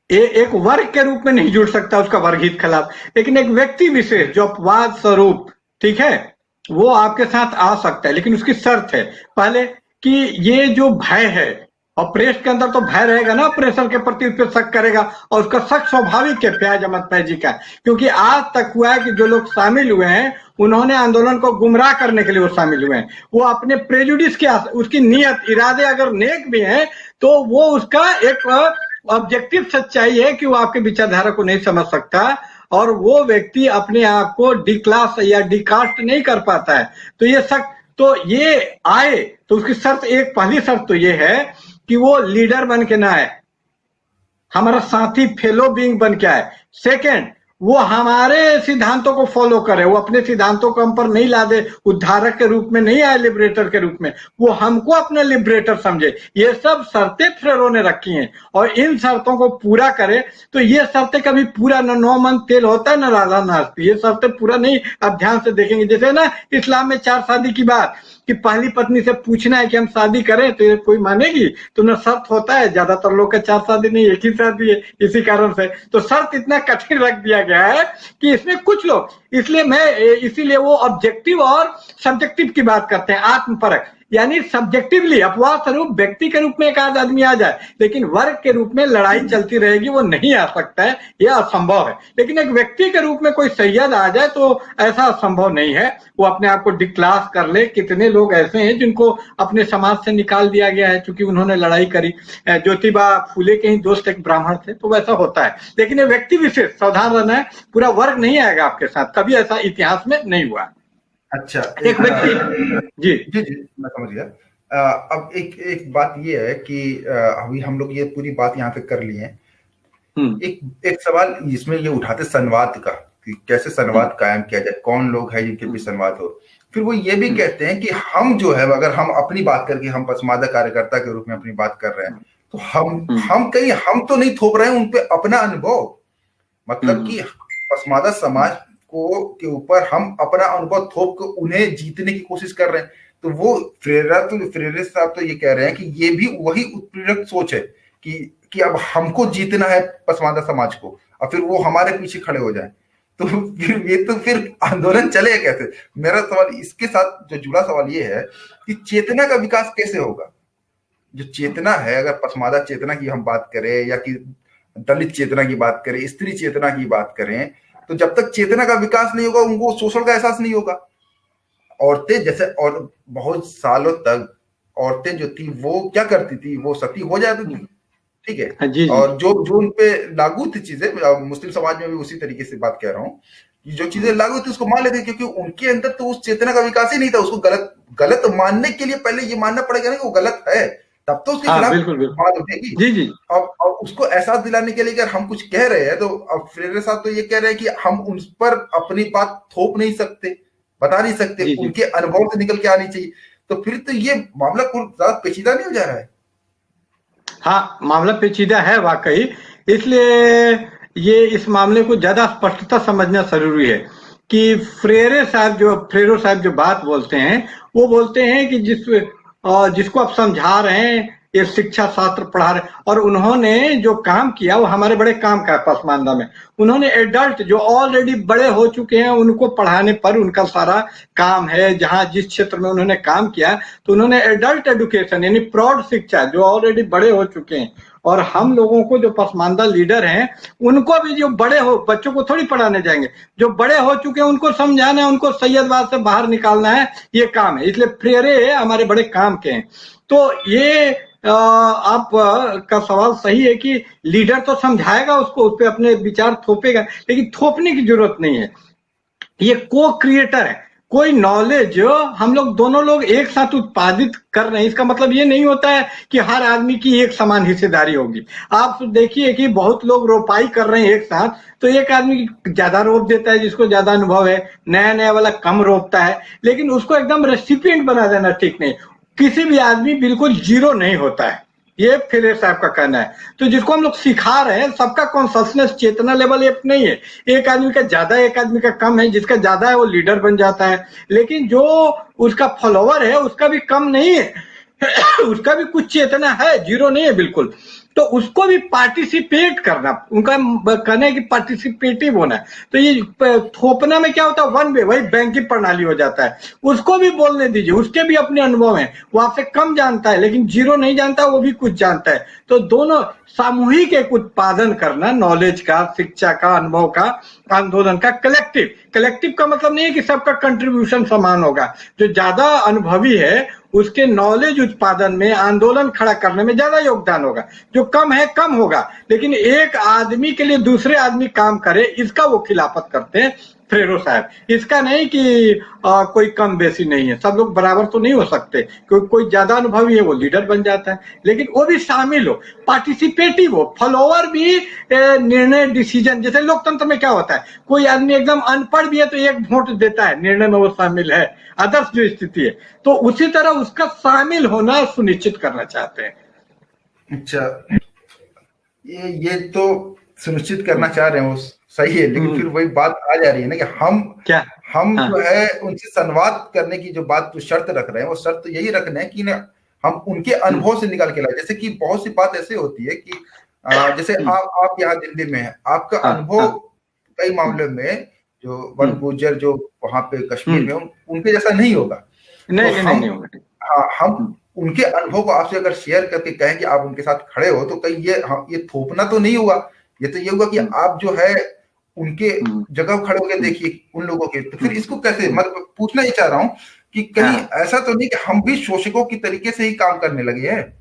एक वर्ग के रूप में नहीं जुड़ सकता उसका वर्ग हित खिलाफ, लेकिन एक व्यक्ति विशेष जो अपवाद स्वरूप, ठीक है, वो आपके साथ आ सकता है, लेकिन उसकी शर्त है पहले कि ये जो भय है, ऑपरेशन के अंदर तो भय रहेगा ना, ऑपरेशन के प्रति उस पर शक करेगा, और उसका शक स्वाभाविक है फयाज अहमद फैजी का, क्योंकि आज तक हुआ है कि जो लोग शामिल हुए हैं उन्होंने आंदोलन को गुमराह करने के लिए वो शामिल हुए हैं, वो अपने प्रेजुडिस के, उसकी नियत इरादे अगर नेक भी हैं तो वो उसका एक ऑब्जेक्टिव सच्चाई है कि वो आपके विचारधारा को नहीं समझ सकता, और वो व्यक्ति अपने आप को डी क्लास या डी कास्ट नहीं कर पाता है। तो ये शक, तो ये आए तो उसकी शर्त, एक पहली शर्त तो ये है कि वो लीडर बन के ना आए, हमारा साथी फेलो बीइंग बन के आए। सेकेंड, वो हमारे सिद्धांतों को फॉलो करे, वो अपने सिद्धांतों को हम पर नहीं ला दे, उद्धारक के रूप में नहीं आए, लिबरेटर के रूप में, वो हमको अपना लिबरेटर समझे। ये सब शर्तें फ्रेरो ने रखी हैं, और इन शर्तों को पूरा करे। तो ये शर्तें कभी पूरा, न 9 मन तेल होता है न राधा नाचती, ये शर्तें पूरा नहीं। आप ध्यान से देखेंगे, जैसे ना इस्लाम में 4 शादी की बात, कि पहली पत्नी से पूछना है कि हम शादी करें तो ये कोई मानेगी, तो न शर्त होता है, ज्यादातर लोग का 4 शादी नहीं, एक ही शादी है, इसी कारण से तो शर्त इतना कठिन रख दिया गया है कि इसमें कुछ लोग, इसीलिए वो ऑब्जेक्टिव और सब्जेक्टिव की बात करते हैं, आत्मपरक, यानी सब्जेक्टिवली अपवाद स्वरूप व्यक्ति के रूप में एक आध आदमी आ जाए, लेकिन वर्ग के रूप में लड़ाई चलती रहेगी, वो नहीं आ सकता है, यह असंभव है। लेकिन एक व्यक्ति के रूप में कोई सैयद आ जाए तो ऐसा असंभव नहीं है, वो अपने आप को डिक्लास कर ले। कितने लोग ऐसे हैं जिनको अपने समाज से निकाल दिया गया है क्योंकि उन्होंने लड़ाई करी। ज्योतिबा फूले के ही दोस्त एक ब्राह्मण थे, तो वैसा होता है। लेकिन ये व्यक्ति विशेष, सावधान रहना है, पूरा वर्ग नहीं आएगा आपके साथ, कभी ऐसा इतिहास में नहीं हुआ। अच्छा, एक व्यक्ति, जी जी जी, मैं समझ गया। अब एक बात ये है कि अभी हम लोग ये पूरी बात यहाँ पे कर लिए हैं। एक सवाल इसमें ये उठाते संवाद का, कि कैसे संवाद कायम किया जाए, कौन लोग हैं जिनके बीच संवाद हो। फिर वो ये भी कहते हैं कि हम जो है, अगर हम अपनी बात करके, हम पसमादा कार्यकर्ता के रूप में अपनी बात कर रहे हैं, तो हम कहीं हम तो नहीं थोप रहे हैं उन पे अपना अनुभव, मतलब कि पसमादा समाज के ऊपर हम अपना अनुभव थोप कर उन्हें जीतने की कोशिश कर रहे हैं। तो वो फ्रेरे साहब तो ये कह रहे हैं कि ये भी वही उत्पीड़क सोच है कि अब हमको जीतना है पसमादा समाज को, और फिर वो हमारे पीछे खड़े हो जाए। तो फिर आंदोलन चलेगा कैसे? मेरा सवाल इसके साथ जो जुड़ा सवाल ये है कि चेतना का विकास कैसे होगा? जो चेतना है, अगर पसमादा चेतना की हम बात करें, या कि दलित चेतना की बात करें, स्त्री चेतना की बात करें, तो जब तक चेतना का विकास नहीं होगा, उनको शोषण का एहसास नहीं होगा। औरतें जैसे, और बहुत सालों तक औरतें जो थी वो क्या करती थी, वो सती हो जाती थी, ठीक है। जी, और जो उन पे लागू थी चीजें, मुस्लिम समाज में भी उसी तरीके से बात कह रहा हूँ, जो चीजें लागू थी उसको मान लेते, क्योंकि उनके अंदर तो उस चेतना का विकास ही नहीं था। उसको गलत मानने के लिए पहले ये मानना पड़ेगा ना कि वो गलत है, तब तो उसके खिलाफ बात उठेगी। जी जी। अब उसको एहसास दिलाने के लिए अगर हम कुछ कह रहे हैं, तो अब फ्रेरे साहब तो ये कह रहे हैं कि हम उन पर अपनी बात थोप नहीं सकते, बता नहीं सकते, जी जी। उनके अनुभव से निकल के आनी चाहिए। तो फिर तो ये मामला कुछ ज्यादा पेचीदा नहीं हो जा रहा है? हाँ, मामला पेचीदा है वाकई, इसलिए ये इस मामले को ज्यादा स्पष्टता समझना जरूरी है कि फ्रेरो साहब जो बात बोलते हैं, वो बोलते हैं कि जिसको आप समझा रहे हैं, ये शिक्षा शास्त्र पढ़ा रहे, और उन्होंने जो काम किया वो हमारे बड़े काम का है पसमानदा में। उन्होंने एडल्ट जो ऑलरेडी बड़े हो चुके हैं उनको पढ़ाने पर उनका सारा काम है, जहां जिस क्षेत्र में उन्होंने काम किया, तो उन्होंने एडल्ट एडुकेशन यानी प्रौढ़ शिक्षा, जो ऑलरेडी बड़े हो चुके हैं। और हम लोगों को जो पसमानदा लीडर हैं, उनको भी जो बड़े हो, बच्चों को थोड़ी पढ़ाने जाएंगे, जो बड़े हो चुके हैं उनको समझाना है, उनको सैयदवाद से बाहर निकालना है, ये काम है। इसलिए फ्रेरे हमारे बड़े काम के हैं। तो ये आप का सवाल सही है कि लीडर तो समझाएगा उसको, उस पर अपने विचार थोपेगा, लेकिन थोपने की जरूरत नहीं है। ये को क्रिएटर है। कोई नॉलेज हम लोग दोनों लोग एक साथ उत्पादित कर रहे हैं, इसका मतलब ये नहीं होता है कि हर आदमी की एक समान हिस्सेदारी होगी। आप देखिए कि बहुत लोग रोपाई कर रहे हैं एक साथ, तो एक आदमी ज्यादा रोप देता है जिसको ज्यादा अनुभव है, नया नया वाला कम रोपता है, लेकिन उसको एकदम रेसिपिएंट बना देना ठीक नहीं। किसी भी आदमी बिल्कुल जीरो नहीं होता है, ये फिलेर साहब का कहना है। तो जिसको हम लोग सिखा रहे हैं, सबका कॉन्शसनेस चेतना लेवल एक नहीं है, एक आदमी का ज्यादा एक आदमी का कम है, जिसका ज्यादा है वो लीडर बन जाता है, लेकिन जो उसका फॉलोवर है उसका भी कम नहीं है उसका भी कुछ चेतना है, जीरो नहीं है बिल्कुल। तो उसको भी पार्टिसिपेट करना, उनका कहना है कि पार्टिसिपेटिव होना है। तो ये थोपना में क्या होता है, वन वे, वही बैंकिंग प्रणाली हो जाता है। उसको भी बोलने दीजिए, उसके भी अपने अनुभव हैं, वो आपसे कम जानता है लेकिन जीरो नहीं जानता, वो भी कुछ जानता है। तो दोनों सामूहिक एक उत्पादन करना, नॉलेज का, शिक्षा का, अनुभव का, आंदोलन का, कलेक्टिव। कलेक्टिव का मतलब नहीं है कि सबका कंट्रीब्यूशन समान होगा। जो ज्यादा अनुभवी है उसके नॉलेज उत्पादन में, आंदोलन खड़ा करने में ज्यादा योगदान होगा, जो कम है कम होगा। लेकिन एक आदमी के लिए दूसरे आदमी काम करे, इसका वो खिलाफत करते हैं फ्रेरो साहब। इसका नहीं कि कोई कम बेसी नहीं है, सब लोग बराबर तो नहीं हो सकते, क्योंकि कोई ज्यादा अनुभवी है वो लीडर बन जाता है, लेकिन वो भी शामिल हो, पार्टिसिपेटिव हो, फॉलोअर भी निर्णय डिसीजन। जैसे लोकतंत्र में क्या होता है, कोई आदमी एकदम अनपढ़ भी है तो एक वोट देता है, निर्णय में वो शामिल है, आदर्श जो स्थिति है। तो उसी तरह उसका शामिल होना सुनिश्चित करना चाहते हैं। अच्छा, ये तो सुनिश्चित करना चाह रहे हैं, वो सही है, लेकिन फिर वही बात आ जा रही है ना कि हम क्या हम हाँ, जो है उनसे संवाद करने की जो बात, जो शर्त रख रहे हैं, वो शर्त तो यही रख रहे हैं कि ना हम उनके अनुभव से निकाल के लाए। जैसे कि बहुत सी बात ऐसे होती है कि जैसे आप यहाँ दिल्ली में हैं, आपका हाँ, अनुभव हाँ, कई मामलों में जो वन गुर्जर जो वहां पे कश्मीर में उनके जैसा नहीं होगा। तो नहीं नहीं हम नहीं होगा। हाँ, हम उनके अनुभव को आपसे अगर शेयर करके कहें कि आप उनके साथ खड़े हो, तो कहीं ये थोपना तो नहीं हुआ, ये तो ये हुआ कि आप जो है उनके जगह खड़े होकर देखिए उन लोगों के। तो फिर इसको कैसे, मतलब पूछना ही चाह रहा हूं कि कहीं ऐसा तो नहीं कि हम भी शोषकों की तरीके से ही काम करने लगे हैं?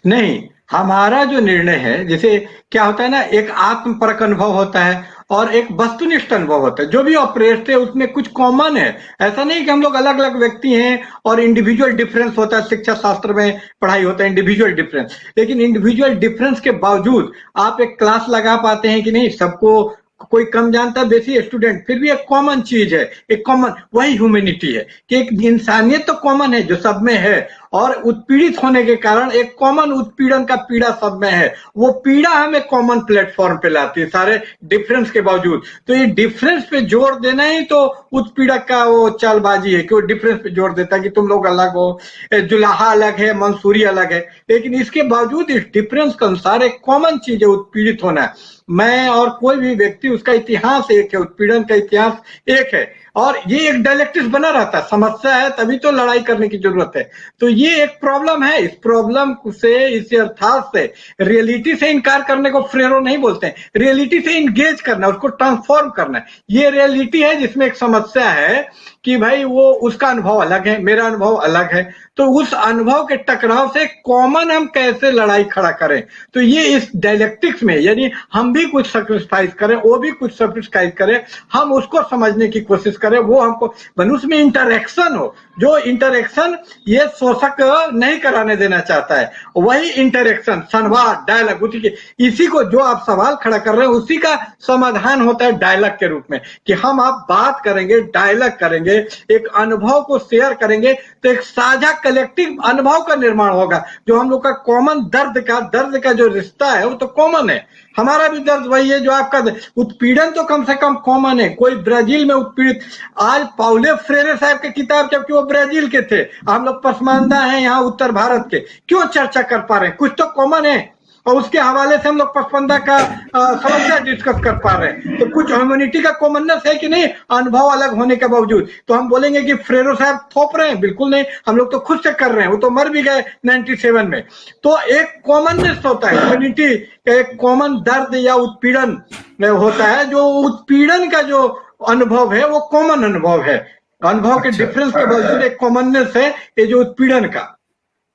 नहीं, हमारा जो निर्णय है, जैसे क्या होता है ना, एक आत्मपरक अनुभव होता है और एक वस्तुनिष्ठ अनुभव होता है। जो भी ऑपरेट है उसमें कुछ कॉमन है, ऐसा नहीं कि हम लोग अलग अलग व्यक्ति हैं और इंडिविजुअल डिफरेंस होता है। शिक्षा शास्त्र में पढ़ाई होता है इंडिविजुअल डिफरेंस, लेकिन इंडिविजुअल डिफरेंस के बावजूद आप एक क्लास लगा पाते हैं कि नहीं, सबको कोई कम जानता है, बेसी स्टूडेंट, फिर भी एक कॉमन चीज है, एक कॉमन, वही ह्यूमैनिटी है कि एक इंसानियत तो कॉमन है जो सब में है, और उत्पीड़ित होने के कारण एक कॉमन उत्पीड़न का पीड़ा सब में है। वो पीड़ा हमें कॉमन प्लेटफॉर्म पे लाती है सारे डिफरेंस के बावजूद। तो ये डिफरेंस पे जोर देना ही तो उत्पीड़क का वो चालबाजी है कि वो डिफरेंस पे जोर देता है कि तुम लोग अलग हो, जुलाहा अलग है, मंसूरी अलग है, लेकिन इसके बावजूद इस डिफरेंस के अनुसार एक कॉमन चीज है, उत्पीड़ित होना। मैं और कोई भी व्यक्ति, उसका इतिहास एक है, उत्पीड़न का इतिहास एक है, और ये एक डायलेक्टिक्स बना रहता है। समस्या है तभी तो लड़ाई करने की जरूरत है। तो ये एक प्रॉब्लम है, इस प्रॉब्लम से, इस अर्थात से, रियलिटी से इनकार करने को फ्रेरो नहीं बोलते हैं, रियलिटी से इंगेज करना, उसको ट्रांसफॉर्म करना है। ये रियलिटी है जिसमें एक समस्या है कि भाई वो उसका अनुभव अलग है, मेरा अनुभव अलग है, तो उस अनुभव के टकराव से कॉमन हम कैसे लड़ाई खड़ा करें। तो ये इस डायलेक्टिक्स में, यानी हम भी कुछ सेक्रिफाइस करें, वो भी कुछ सेक्रिफाइस करें, हम उसको समझने की कोशिश करें, वो हमको मनुष्य में इंटरेक्शन हो, जो इंटरेक्शन ये शोषक नहीं कराने देना चाहता है, वही इंटरेक्शन, संवाद, डायलॉग, उसी के, इसी को जो आप सवाल खड़ा कर रहे हैं उसी का समाधान होता है डायलॉग के रूप में, कि हम आप बात करेंगे, डायलॉग करेंगे, एक अनुभव को शेयर करेंगे, तो एक साझा कलेक्टिव अनुभव का निर्माण होगा, जो हम लोग का कॉमन दर्द का जो रिश्ता है वो तो कॉमन है। हमारा भी दर्द वही है जो आपका, उत्पीड़न तो कम से कम कॉमन है। कोई ब्राजील में उत्पीड़ित, आज पाउले फ्रेरे साहब की किताब, जबकि वो ब्राजील के थे, हम लोग पसमानदा हैं यहाँ उत्तर भारत के, क्यों चर्चा कर पा रहे हैं? कुछ तो कॉमन है, और उसके हवाले से हम लोग पसमानदा का समस्या डिस्कस कर पा रहे हैं। तो कुछ ह्यूमैनिटी का कॉमननेस है कि नहीं, अनुभव अलग होने के बावजूद। तो हम बोलेंगे कि फ्रेरो साहब थोप रहे हैं? बिल्कुल नहीं, हम लोग तो खुद से कर रहे हैं, वो तो मर भी गए 97 में। तो एक कॉमननेस होता है, ह्यूमैनिटी एक कॉमन दर्द या उत्पीड़न होता है, जो उत्पीड़न का जो अनुभव है वो कॉमन अनुभव है। अनुभव के डिफरेंस के बावजूद एक कॉमननेस है ये जो उत्पीड़न का।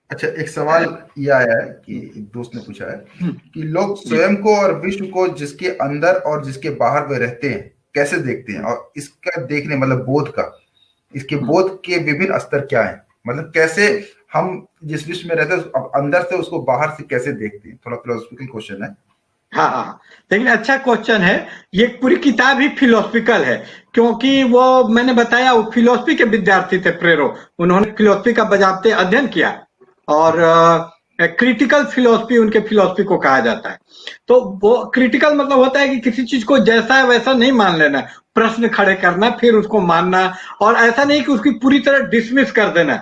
अच्छा, एक सवाल ये आया है कि एक दोस्त ने पूछा है कि लोग स्वयं को और विश्व को जिसके अंदर और जिसके बाहर वे रहते हैं कैसे देखते हैं, और इसका देखने मतलब बोध का, इसके बोध के विभिन्न स्तर क्या है, मतलब कैसे हम जिस विश्व में रहते हैं अंदर से उसको बाहर से कैसे देखते हैं। थोड़ा फिलोसफिकल क्वेश्चन है। हाँ, लेकिन अच्छा क्वेश्चन है। ये पूरी किताब ही फिलोसफिकल है, क्योंकि वो मैंने बताया वो फिलोसफी के विद्यार्थी थे प्रेरो, उन्होंने फिलोसफी का बजाबते अध्ययन किया, और क्रिटिकल फिलोसफी उनके फिलोसफी को कहा जाता है। तो वो क्रिटिकल मतलब होता है कि किसी चीज को जैसा है वैसा नहीं मान लेना, प्रश्न खड़े करना, फिर उसको मानना, और ऐसा नहीं कि उसकी पूरी तरह डिसमिस कर देना।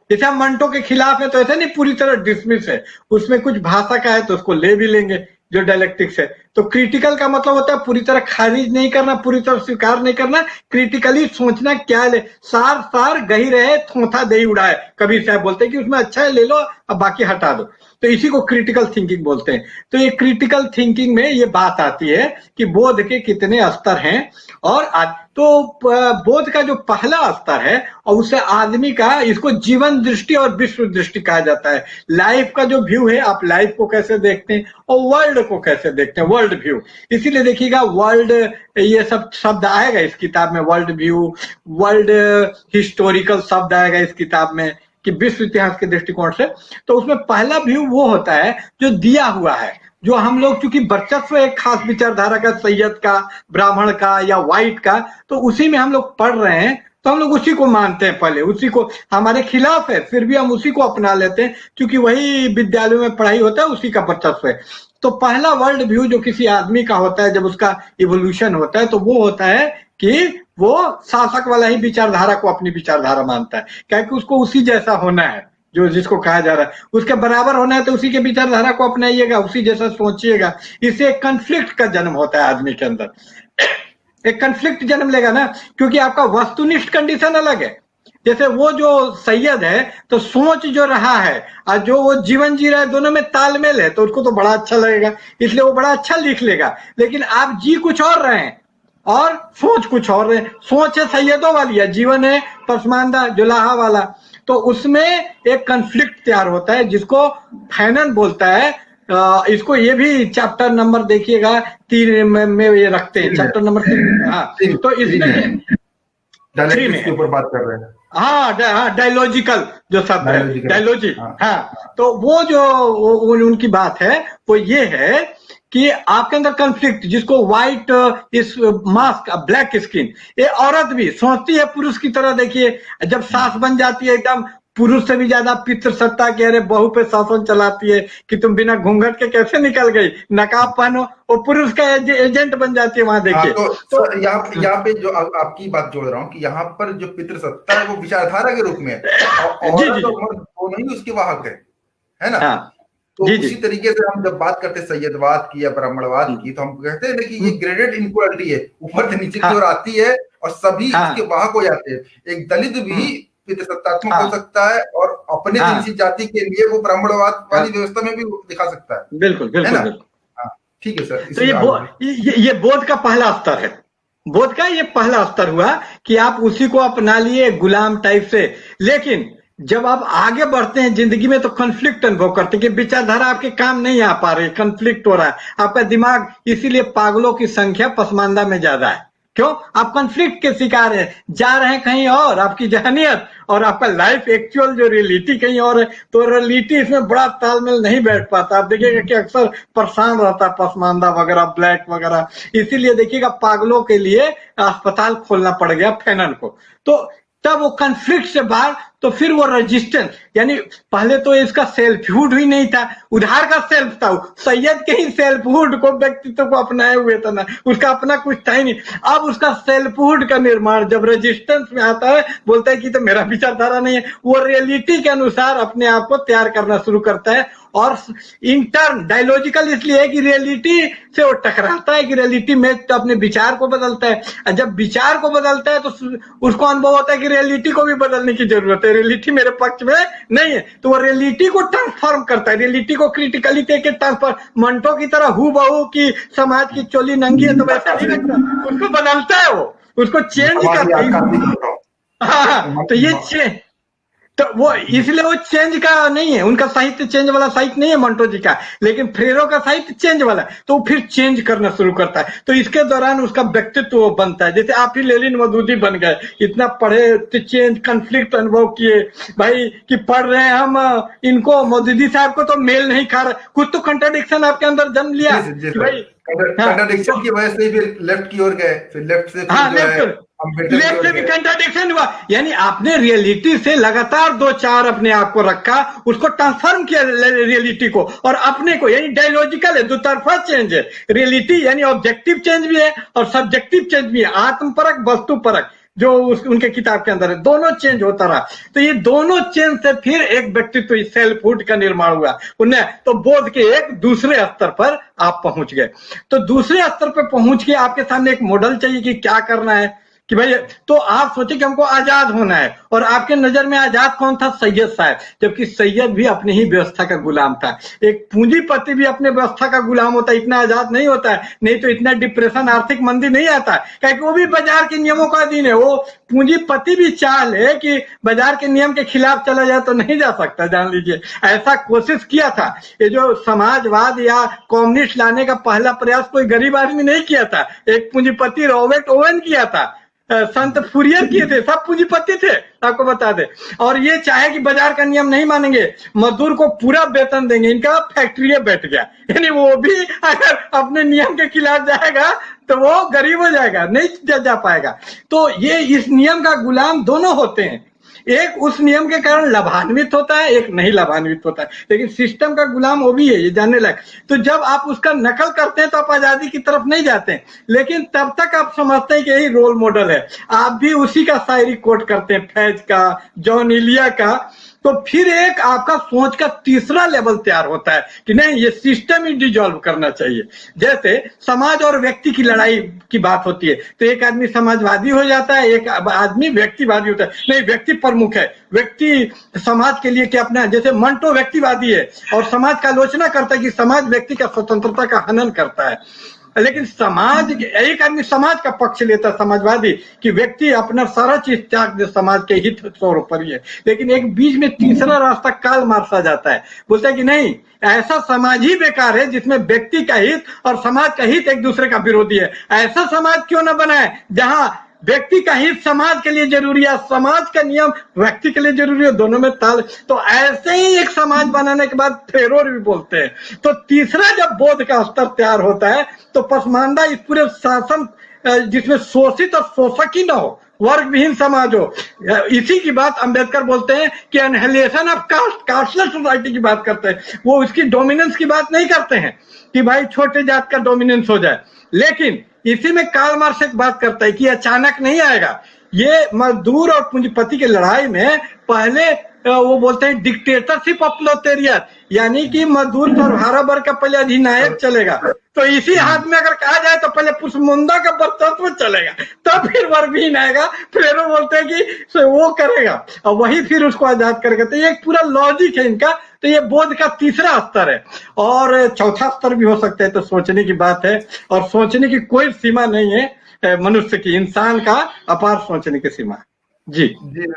जैसे हम मंटो के खिलाफ है तो ऐसा नहीं पूरी तरह डिसमिस है, उसमें कुछ भाषा का है तो उसको ले भी लेंगे, जो डायलेक्टिक्स है। तो क्रिटिकल का मतलब होता है पूरी तरह खारिज नहीं करना, पूरी तरह स्वीकार नहीं करना, क्रिटिकली सोचना क्या ले, सार गही रहे थोथा दे उड़ाए, कबीर साहब बोलते हैं कि उसमें अच्छा है ले लो अब बाकी हटा दो। तो इसी को क्रिटिकल थिंकिंग बोलते हैं। तो ये क्रिटिकल थिंकिंग में ये बात आती है कि बोध के कितने स्तर हैं, और तो बोध का जो पहला स्तर है और उससे आदमी का, इसको जीवन दृष्टि और विश्व दृष्टि कहा जाता है। लाइफ का जो व्यू है, आप लाइफ को कैसे देखते हैं और वर्ल्ड को कैसे देखते हैं, वर्ल्ड व्यू। इसीलिए देखिएगा वर्ल्ड, ये सब शब्द आएगा इस किताब में, वर्ल्ड व्यू, वर्ल्ड हिस्टोरिकल शब्द आएगा इस किताब में, कि विश्व इतिहास के दृष्टिकोण से। तो उसमें पहला व्यू वो होता है जो दिया हुआ है, जो हम लोग चूंकि वर्चस्व एक खास विचारधारा का, सैयद का, ब्राह्मण का या व्हाइट का, तो उसी में हम लोग पढ़ रहे हैं, तो हम लोग उसी को मानते हैं, पहले उसी को, हमारे खिलाफ है फिर भी हम उसी को अपना लेते हैं, क्योंकि वही विद्यालयों में पढ़ाई होता है, उसी का वर्चस्व है। तो पहला वर्ल्ड व्यू जो किसी आदमी का होता है, जब उसका इवोल्यूशन होता है, तो वो होता है कि वो शासक वाला ही विचारधारा को अपनी विचारधारा मानता है, क्योंकि उसको उसी जैसा होना है, जो जिसको कहा जा रहा है उसके बराबर होना है, तो उसी के विचारधारा को अपनाइएगा, उसी जैसा सोचिएगा। इससे एक कन्फ्लिक्ट का जन्म होता है आदमी के अंदर, एक कन्फ्लिक्ट जन्म लेगा ना, क्योंकि आपका वस्तुनिष्ठ कंडीशन अलग है। जैसे वो जो सैयद है तो सोच जो रहा है और जो वो जीवन जी रहा है, दोनों में तालमेल है, तो उसको तो बड़ा अच्छा लगेगा, इसलिए वो बड़ा अच्छा लिख लेगा। लेकिन आप जी कुछ और रहे हैं और सोच कुछ और रहे, सोच है सैयदों वाली है, जीवन है पसमानदा जुलाहा वाला, तो उसमें एक कन्फ्लिक्ट तैयार होता है, जिसको फैनन बोलता है। इसको ये भी चैप्टर नंबर देखिएगा 3 में ये रखते हैं, चैप्टर नंबर 3। हाँ, तो इसमें 3 में ऊपर बात कर रहे हैं। हाँ, डायलॉजिकल जो शब्द है, डायलॉजी। हाँ, तो वो जो उनकी बात है वो ये है कि आपके अंदर कन्फ्लिक्ट, जिसको व्हाइट इस मास्क, ब्लैक स्किन, ये औरत भी सोचती है पुरुष की तरह। देखिए जब सास बन जाती है, एकदम पुरुष से भी ज्यादा पितृसत्ता के, अरे बहू पे शासन चलाती है कि तुम बिना घूंघट के कैसे निकल गई, नकाब पहनो, वो पुरुष का एजेंट बन जाती है वहां। देखिए तो यहाँ पे जो आपकी बात जोड़ रहा हूँ कि यहाँ पर जो पितृसत्ता है वो विचारधारा के रूप में है, और दोनों ही उसके वाहक है ना। तो उसी तरीके से हम जब बात करते हैं सैयदवाद की या ब्राह्मणवाद की, तो हम कहते हैं कि ये ग्रेडेड इनक्वालिटी है, ऊपर से नीचे की ओर आती है और सभी इसके वाहक हो जाते हैं। एक दलित भी पितृसत्तात्मक हो सकता है और अपने जैसी जाति के लिए वो ब्राह्मणवाद वाली व्यवस्था में भी दिखा सकता है। बिल्कुल बिल्कुल। ठीक है सर। तो ये बोध का पहला स्तर है, बोध का ये पहला स्तर हुआ कि आप उसी को अपना लिए गुलाम टाइप से। लेकिन जब आप आगे बढ़ते हैं जिंदगी में तो कॉन्फ्लिक्ट अनुभव करते हैं कि विचारधारा आपके काम नहीं आ पा रही, कॉन्फ्लिक्ट हो रहा है आपका दिमाग, इसीलिए पागलों की संख्या पसमानदा में ज्यादा है। क्यों? आप कॉन्फ्लिक्ट के शिकार हैं, जा रहे हैं कहीं और, आपकी जहनियत और आपका लाइफ एक्चुअल जो रियलिटी कहीं और है, तो रियलिटी इसमें बड़ा तालमेल नहीं बैठ पाता। आप देखिएगा कि अक्सर परेशान रहता है पसमानदा वगैरह, ब्लैक वगैरह। इसीलिए देखिएगा पागलों के लिए अस्पताल खोलना पड़ गया फैनन को। तो तब वो कॉन्फ्लिक्ट से बाहर, तो फिर वो रेजिस्टेंस, यानी पहले तो इसका सेल्फहुड ही नहीं था, उधार का सेल्फ था। सैयद के ही सेल्फहुड को, व्यक्तित्व को अपनाए हुए था ना, उसका अपना कुछ था ही नहीं। अब उसका सेल्फहुड का निर्माण जब रेजिस्टेंस में आता है, बोलता है कि तो मेरा विचारधारा नहीं है, वो रियलिटी के अनुसार अपने आप को तैयार करना शुरू करता है। और इंटर्न डायलॉजिकल इसलिए है कि रियलिटी से वो टकराता है, कि रियलिटी में तो अपने विचार को बदलता है। जब विचार को बदलता है तो उसको अनुभव होता है कि रियलिटी को भी बदलने की जरूरत है, रियलिटी मेरे पक्ष में नहीं है। तो वो रियलिटी को ट्रांसफॉर्म करता है, रियलिटी को क्रिटिकली के ट्रांसफॉर्म, मंटो की तरह हु बहू की समाज की चोली नंगी है तो वैसा नहीं लगता, उसको बदलता है, वो उसको चेंज करता है। हाँ, तो ये चेंज, तो वो इसलिए वो चेंज का नहीं है, उनका साहित्य चेंज वाला साहित्य नहीं है मंटो जी का, लेकिन फ्रेरो का साहित्य चेंज वाला है। तो फिर चेंज करना शुरू करता है, तो इसके दौरान उसका व्यक्तित्व बनता है। जैसे आप ही लेनिन मधुदी बन गए, इतना पढ़े तो चेंज कॉन्फ्लिक्ट अनुभव किए भाई, कि पढ़ रहे हैं हम इनको, मधुदी साहब को तो मेल नहीं खा रहा, कुछ तो कंट्राडिक्शन आपके अंदर जन्म लिया भाई। कंट्राडिक्शन की वजह से फिर लेफ्ट की ओर गए, फिर लेफ्ट से लेफ्ट से भी कंट्राडिक्शन हुआ, यानी आपने रियलिटी से लगातार दो चार अपने आप को रखा, उसको ट्रांसफॉर्म किया रियलिटी को और अपने को, यानी डायलॉजिकल है, दो तरफा चेंज है। रियलिटी यानी ऑब्जेक्टिव चेंज भी है और सब्जेक्टिव चेंज भी है, आत्मपरक वस्तुपरक, जो उनके किताब के अंदर है, दोनों चेंज होता रहा। तो ये दोनों चेंज से फिर एक व्यक्तित्व सेल्फहुड का निर्माण हुआ उन्हें, तो बोध के एक दूसरे स्तर पर आप पहुंच गए। तो दूसरे स्तर पर पहुंच के आपके सामने एक मॉडल चाहिए कि क्या करना है, कि भाई तो आप सोचे कि हमको आजाद होना है, और आपके नजर में आजाद कौन था? सैयद साहब, जबकि सैयद भी अपनी ही व्यवस्था का गुलाम था। एक पूंजीपति भी अपने व्यवस्था का गुलाम होता है, इतना आजाद नहीं होता है, नहीं तो इतना डिप्रेशन, आर्थिक मंदी नहीं आता है, क्योंकि वो भी बाजार के नियमों का अधीन है। वो पूंजीपति भी चाह ले कि बाजार के नियम के खिलाफ चला जाए तो नहीं जा सकता, जान लीजिए। ऐसा कोशिश किया था, ये जो समाजवाद या कम्युनिस्ट लाने का पहला प्रयास कोई गरीब आदमी नहीं किया था, एक पूंजीपति रॉबर्ट ओवेन किया था, संत फुरियर किए थे, सब पूंजीपति थे, आपको बता दे। और ये चाहे कि बाजार का नियम नहीं मानेंगे, मजदूर को पूरा वेतन देंगे, इनका फैक्ट्री बैठ गया, यानी वो भी अगर अपने नियम के खिलाफ जाएगा तो वो गरीब हो जाएगा, नहीं जा पाएगा। तो ये इस नियम का गुलाम दोनों होते हैं, एक उस नियम के कारण लाभान्वित होता है, एक नहीं लाभान्वित होता है, लेकिन सिस्टम का गुलाम वो भी है, ये जानने लायक। तो जब आप उसका नकल करते हैं तो आप आजादी की तरफ नहीं जाते हैं, लेकिन तब तक आप समझते हैं कि यही रोल मॉडल है। आप भी उसी का शायरी कोट करते हैं, फैज का, जॉन इलिया का। तो फिर एक आपका सोच का तीसरा लेवल तैयार होता है कि नहीं, ये सिस्टम ही डिजॉल्व करना चाहिए। जैसे समाज और व्यक्ति की लड़ाई की बात होती है, तो एक आदमी समाजवादी हो जाता है, एक आदमी व्यक्तिवादी होता है। नहीं, व्यक्ति प्रमुख है, व्यक्ति समाज के लिए क्या अपना, जैसे मंटो व्यक्तिवादी है और समाज का आलोचना करता है कि समाज व्यक्ति का स्वतंत्रता का हनन करता है, लेकिन समाज, एक आदमी समाज का पक्ष लेता है, समाजवादी, कि व्यक्ति अपना सारा चीज त्याग दे, समाज के हित सर्वोपरि है। लेकिन एक बीच में तीसरा रास्ता काल मार्क्स आ जाता है, बोलता है कि नहीं, ऐसा समाज ही बेकार है जिसमें व्यक्ति का हित और समाज का हित एक दूसरे का विरोधी है। ऐसा समाज क्यों ना बनाए जहां व्यक्ति का हित समाज के लिए जरूरी है, समाज का नियम व्यक्ति के लिए जरूरी है, दोनों में ताल। तो ऐसे ही एक समाज बनाने के बाद फेरोर भी बोलते हैं। तो तीसरा जब बोध का स्तर तैयार होता है तो पसमानदा इस पूरे शासन, जिसमें शोषित और शोषक ही ना हो, वर्ग विहीन समाज हो, इसी की बात अंबेडकर बोलते हैं कि annihilation of caste, casteless society की बात करते हैं। वो उसकी डोमिनेंस की बात नहीं करते हैं कि भाई छोटे जात का डोमिनेंस हो जाए, लेकिन इसी में कार्ल मार्क्स एक बात करता है कि अचानक नहीं आएगा। ये मजदूर और पूंजीपति की लड़ाई में पहले वो बोलते हैं डिक्टेटरशिप ऑफ प्रोलेटारिएट, यानी कि मजदूर सर्वहारा वर्ग का पहले अधिनायक चलेगा। तो इसी हाथ में अगर कहा जाए तो पहले पुष्पमुंडा का वर्चस्व चलेगा, तब फिर वर्गहीन आएगा, फिर वो बोलते हैं कि वो करेगा और वही फिर उसको आजाद करेगा। तो ये एक पूरा लॉजिक है इनका। तो ये बोध का तीसरा स्तर है, और चौथा स्तर भी हो सकता है। तो सोचने की बात है, और सोचने की कोई सीमा नहीं है मनुष्य की, इंसान का अपार सोचने की सीमा। जी जी,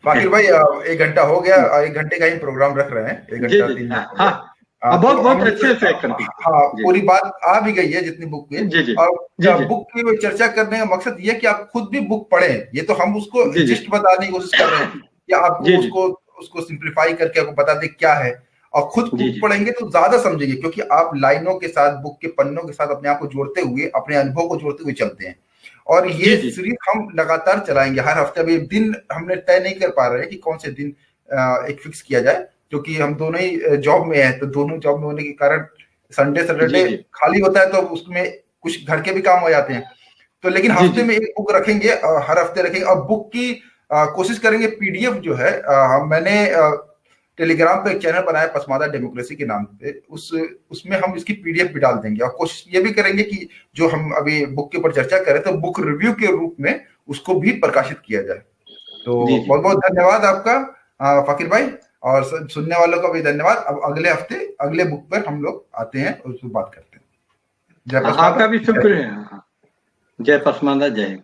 फाकिर भाई 1 घंटा हो गया, 1 घंटे का ही प्रोग्राम रख रहे हैं, एक जी घंटा जी 3 मिनट हो हाँ गया। हाँ, तो बहुत बहुत हम अच्छे से कंटिन्यू। हाँ, जी पूरी बात आ भी गई है जितनी बुक की। जी जी और जी जी बुक की चर्चा करने का मकसद ये है कि आप खुद भी बुक पढ़ें। ये तो हम उसको जी जी जिस्ट बताने की कोशिश कर रहे हैं कि आपको जी जी उसको उसको सिंप्लीफाई करके आपको बता दें क्या है। और खुद जी बुक जी पढ़ेंगे तो ज्यादा समझेंगे, क्योंकि आप लाइनों के साथ, बुक के पन्नों के साथ अपने आप को जोड़ते हुए, अपने अनुभव को जोड़ते हुए चलते हैं। और जी ये जी सीरीज हम लगातार चलाएंगे हर हफ्ते। अभी दिन हमने तय नहीं कर पा रहे हैं कि कौन से दिन एक फिक्स किया जाए, क्योंकि हम दोनों ही जॉब में हैं। तो दोनों जॉब में होने के कारण संडे जी सैटरडे जी खाली होता है, तो उसमें कुछ घर के भी काम हो जाते हैं। तो लेकिन जी हफ्ते जी में एक बुक रखेंगे, हर हफ्ते रखेंगे। और बुक की कोशिश करेंगे पीडीएफ जो है, मैंने टेलीग्राम पे एक चैनल बनाया पसमादा डेमोक्रेसी के नाम पे, उसमें हम इसकी पीडीएफ भी डाल देंगे। और कोशिश ये भी करेंगे कि जो हम अभी बुक के ऊपर चर्चा करें तो बुक रिव्यू के रूप में उसको भी प्रकाशित किया जाए। तो जी जी बहुत बहुत धन्यवाद आपका फकीर भाई, और सुनने वालों का भी धन्यवाद। अब अगले हफ्ते अगले बुक पर हम लोग आते हैं और उस पर बात करते हैं। जय हाँ, पसमादा, आपका भी जय। शुक्रिया। हाँ, जय पसमांदा, जय हिंद।